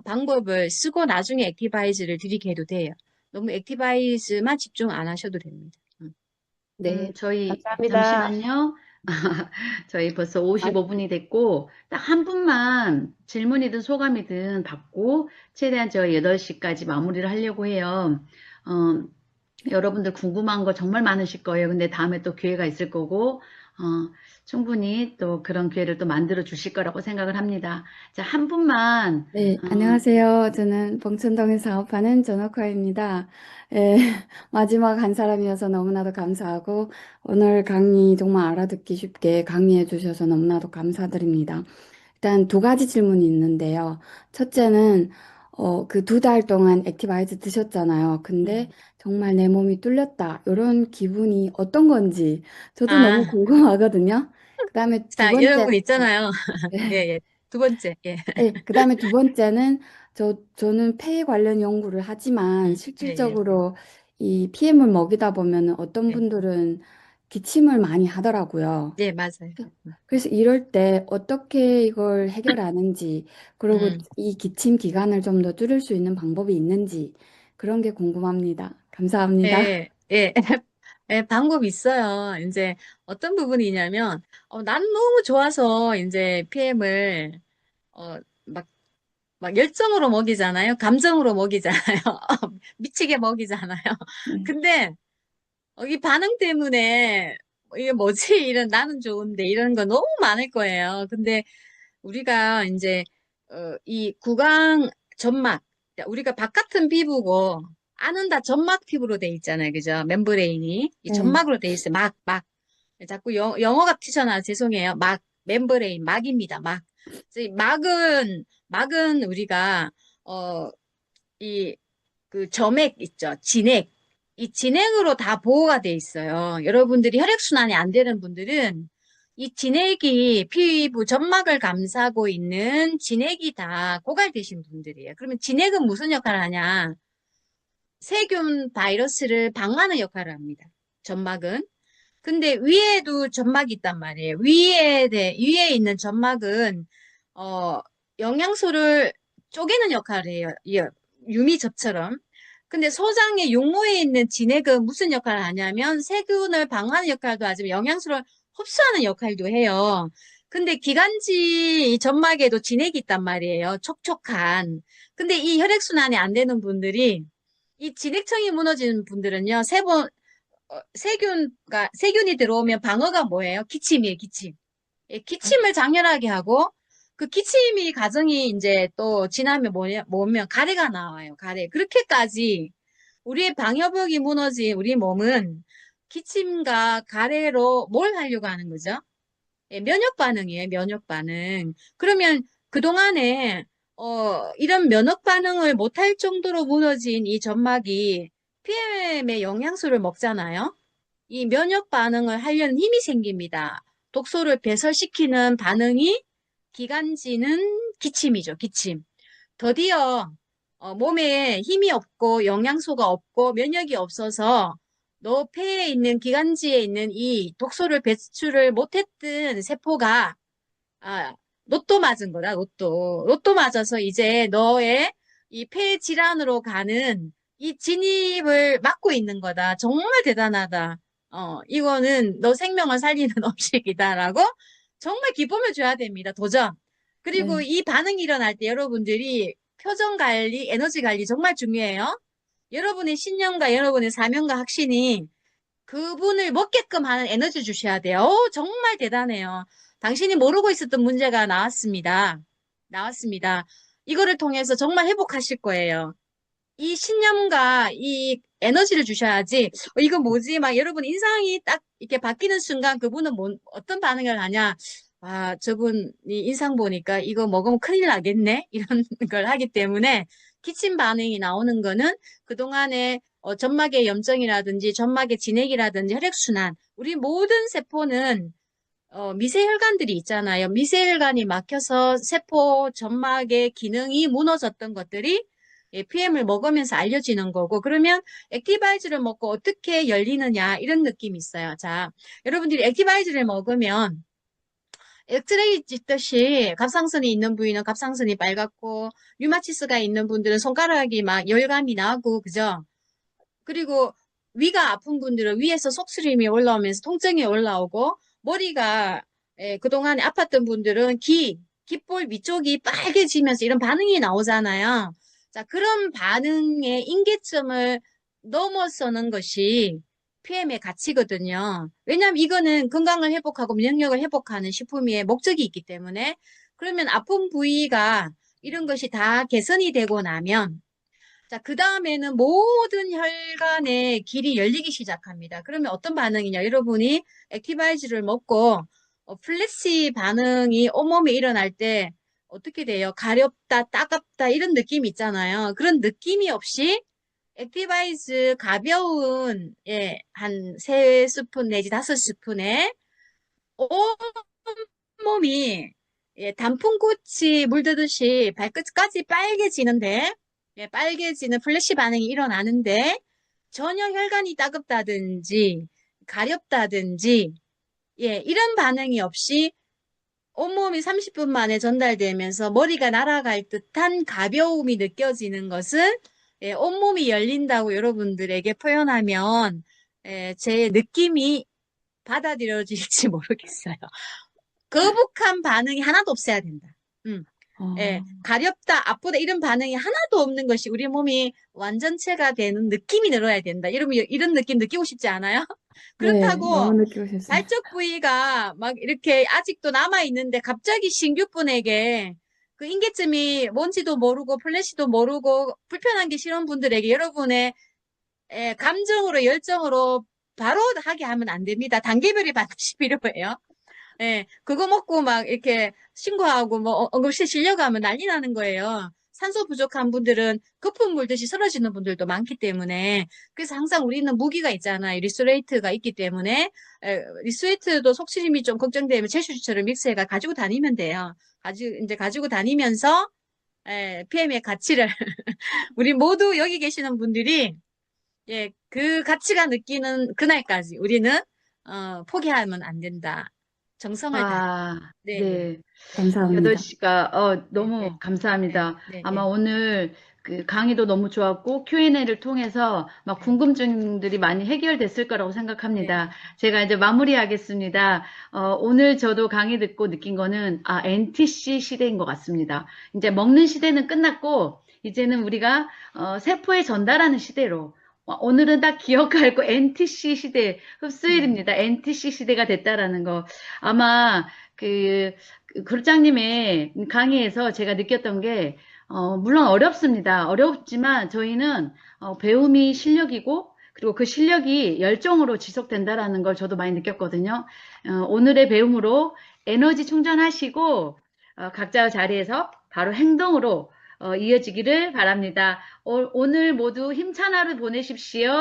방법을 쓰고 나중에 액티바이즈를 드리게 해도 돼요. 너무 액티바이즈만 집중 안 하셔도 됩니다. 네, 저희 감사합니다. 잠시만요. 저희 벌써 55분이 됐고 딱 한 분만 질문이든 소감이든 받고 최대한 저희 8시까지 마무리를 하려고 해요. 여러분들 궁금한 거 정말 많으실 거예요. 근데 다음에 또 기회가 있을 거고 충분히 또 그런 기회를 또 만들어 주실 거라고 생각을 합니다. 자, 한 분만 네, 안녕하세요. 저는 봉천동에 사업하는 전옥화입니다. 예, 마지막 한 사람이어서 너무나도 감사하고, 오늘 강의 정말 알아듣기 쉽게 강의해 주셔서 너무나도 감사드립니다. 일단 두 가지 질문이 있는데요. 첫째는, 그 2달 동안 액티바이즈 드셨잖아요. 근데 정말 내 몸이 뚫렸다. 이런 기분이 어떤 건지 저도 너무 궁금하거든요. 그 다음에 두 자, 번째는, 여러분 있잖아요. 예, 예. 두 번째, 예. 네, 그다음에 두 번째는 저는 폐 관련 연구를 하지만 예, 예. 실질적으로 이 PM을 먹이다 보면 어떤 예. 분들은 기침을 많이 하더라고요. 예, 맞아요. 그래서 이럴 때 어떻게 이걸 해결하는지, 그리고 이 기침 기간을 좀 더 줄일 수 있는 방법이 있는지 그런 게 궁금합니다. 감사합니다. 예, 예. 예, 방법이 있어요. 이제 어떤 부분이냐면, 난 너무 좋아서 이제 PM을, 어, 막, 막 열정으로 먹이잖아요. 감정으로 먹이잖아요. 미치게 먹이잖아요. 네. 근데, 이 반응 때문에, 이게 뭐지? 이런, 나는 좋은데, 이런 거 너무 많을 거예요. 근데 우리가 이제, 이 구강 점막, 우리가 바깥은 피부고, 안은 다 점막 피부로 돼 있잖아요. 그죠? 멤브레인이. 이 네. 점막으로 돼 있어요. 막. 자꾸 영어가 튀쳐나와 죄송해요. 멤브레인, 막입니다. 막. 그래서 이 막은 우리가, 어, 이, 그 점액 있죠. 진액. 이 진액으로 다 보호가 돼 있어요. 여러분들이 혈액순환이 안 되는 분들은 이 진액이 피부 점막을 감싸고 있는 진액이 다 고갈되신 분들이에요. 그러면 진액은 무슨 역할을 하냐? 세균 바이러스를 방어하는 역할을 합니다. 점막은. 근데 위에도 점막이 있단 말이에요. 위에 있는 점막은, 어, 영양소를 쪼개는 역할을 해요. 유미접처럼. 근데 소장의 용모에 있는 진액은 무슨 역할을 하냐면 세균을 방어하는 역할도 하지만 영양소를 흡수하는 역할도 해요. 근데 기관지 이 점막에도 진액이 있단 말이에요. 촉촉한. 근데 이 혈액순환이 안 되는 분들이 이 진액청이 무너지는 분들은요, 세균이 들어오면 방어가 뭐예요? 기침이에요, 기침. 예, 기침을 장렬하게 하고, 그 기침이 과정이 이제 또 지나면 뭐면 가래가 나와요, 가래. 그렇게까지 우리의 방어벽이 무너진 우리 몸은 기침과 가래로 뭘 하려고 하는 거죠? 예, 면역 반응이에요, 면역 반응. 그러면 그동안에, 이런 면역 반응을 못할 정도로 무너진 이 점막이 PM의 영양소를 먹잖아요. 이 면역 반응을 하려는 힘이 생깁니다. 독소를 배설시키는 반응이 기관지는 기침이죠, 기침. 더디어 몸에 힘이 없고 영양소가 없고 면역이 없어서 너 폐에 있는 기관지에 있는 이 독소를 배출을 못했던 세포가 로또 맞은 거다, 로또. 로또 맞아서 이제 너의 이 폐 질환으로 가는 이 진입을 막고 있는 거다. 정말 대단하다. 이거는 너 생명을 살리는 음식이다라고 정말 기쁨을 줘야 됩니다. 도전. 그리고 네. 이 반응이 일어날 때 여러분들이 표정 관리, 에너지 관리 정말 중요해요. 여러분의 신념과 여러분의 사명과 확신이 그분을 먹게끔 하는 에너지 주셔야 돼요. 정말 대단해요. 당신이 모르고 있었던 문제가 나왔습니다. 나왔습니다. 이거를 통해서 정말 회복하실 거예요. 이 신념과 이 에너지를 주셔야지, 이거 뭐지? 막 여러분 인상이 딱 이렇게 바뀌는 순간 그분은 어떤 반응을 하냐? 저분이 인상 보니까 이거 먹으면 큰일 나겠네? 이런 걸 하기 때문에 기침 반응이 나오는 거는 그동안에 점막의 염증이라든지 점막의 진액이라든지 혈액순환, 우리 모든 세포는 미세혈관들이 있잖아요. 미세혈관이 막혀서 세포 점막의 기능이 무너졌던 것들이 PM을 먹으면서 알려지는 거고, 그러면 액티바이즈를 먹고 어떻게 열리느냐, 이런 느낌이 있어요. 자, 여러분들이 액티바이즈를 먹으면 엑스레이 찍듯이 갑상선이 있는 부위는 갑상선이 빨갛고, 류마티스가 있는 분들은 손가락이 막 열감이 나고, 그죠? 그리고 위가 아픈 분들은 위에서 속쓰림이 올라오면서 통증이 올라오고, 머리가 그동안에 아팠던 분들은 귓볼 위쪽이 빨개지면서 이런 반응이 나오잖아요. 자, 그런 반응의 임계점을 넘어서는 것이 PM의 가치거든요. 왜냐하면 이거는 건강을 회복하고 면역력을 회복하는 식품의 목적이 있기 때문에, 그러면 아픈 부위가 이런 것이 다 개선이 되고 나면, 자, 그 다음에는 모든 혈관의 길이 열리기 시작합니다. 그러면 어떤 반응이냐? 여러분이 액티바이즈를 먹고 플래시 반응이 온몸에 일어날 때 어떻게 돼요? 가렵다, 따갑다 이런 느낌이 있잖아요. 그런 느낌이 없이 액티바이즈 가벼운 한 3스푼 내지 5스푼에 온몸이 단풍꽃이 물드듯이 발끝까지 빨개지는데 빨개지는 플래시 반응이 일어나는데 전혀 혈관이 따갑다든지 가렵다든지 이런 반응이 없이 온몸이 30분 만에 전달되면서 머리가 날아갈 듯한 가벼움이 느껴지는 것은 온몸이 열린다고 여러분들에게 표현하면 제 느낌이 받아들여질지 모르겠어요. 거북한 반응이 하나도 없어야 된다. 가렵다, 아프다 이런 반응이 하나도 없는 것이 우리 몸이 완전체가 되는 느낌이 늘어야 된다. 이런 느낌 느끼고 싶지 않아요? 네, 그렇다고 너무 느끼고 싶어요. 발적 부위가 막 이렇게 아직도 남아 있는데 갑자기 신규분에게 그 인계점이 뭔지도 모르고 플래시도 모르고 불편한 게 싫은 분들에게 여러분의 감정으로 열정으로 바로 하게 하면 안 됩니다. 단계별이 반드시 필요해요. 그거 먹고 막 이렇게 신고하고 뭐 응급실 실려가면 난리 나는 거예요. 산소 부족한 분들은 거품 물듯이 쓰러지는 분들도 많기 때문에 그래서 항상 우리는 무기가 있잖아요. 리스레이트가 있기 때문에 리스레이트도 속쓰림이 좀 걱정되면 채슈처럼 믹스해가 가지고 다니면 돼요. 가지고 다니면서 PM의 가치를 우리 모두 여기 계시는 분들이 그 가치가 느끼는 그날까지 우리는 포기하면 안 된다. 정성을 다해. 네. 감사합니다. 8시가 너무 감사합니다. 아마 오늘 그 강의도 너무 좋았고 Q&A를 통해서 막 궁금증들이 많이 해결됐을 거라고 생각합니다. 제가 이제 마무리하겠습니다. 오늘 저도 강의 듣고 느낀 거는 NTC 시대인 것 같습니다. 이제 먹는 시대는 끝났고 이제는 우리가 세포에 전달하는 시대로 오늘은 딱 기억할 거 NTC 시대 흡수일입니다. NTC 시대가 됐다라는 거 아마 그 그룹장님의 강의에서 제가 느꼈던 게 물론 어렵습니다. 어렵지만 저희는 배움이 실력이고 그리고 그 실력이 열정으로 지속된다라는 걸 저도 많이 느꼈거든요. 오늘의 배움으로 에너지 충전하시고 각자 자리에서 바로 행동으로 이어지기를 바랍니다. 오늘 모두 힘찬 하루 보내십시오.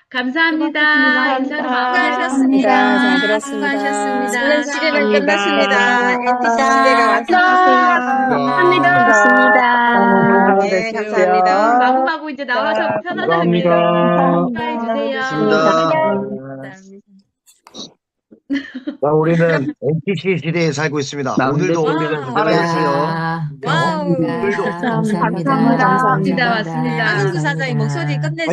감사합니다. 인사로 수고하셨습니다. 잘 들었습니다. 수고하셨습니다. 시대는 감사합니다. 끝났습니다. NTC 시대가 감사합니다. 네, 감사합니다. 마음하고 이제 나와서 편안하게 감사합니다. 해주세요. 감사합니다. 우리는 NTC 시대에 살고 있습니다. 오늘도 살아있어요. 와우. 오늘도 감사합니다. 감사합니다. 맞습니다. 박은구 사장님 목소리 끝내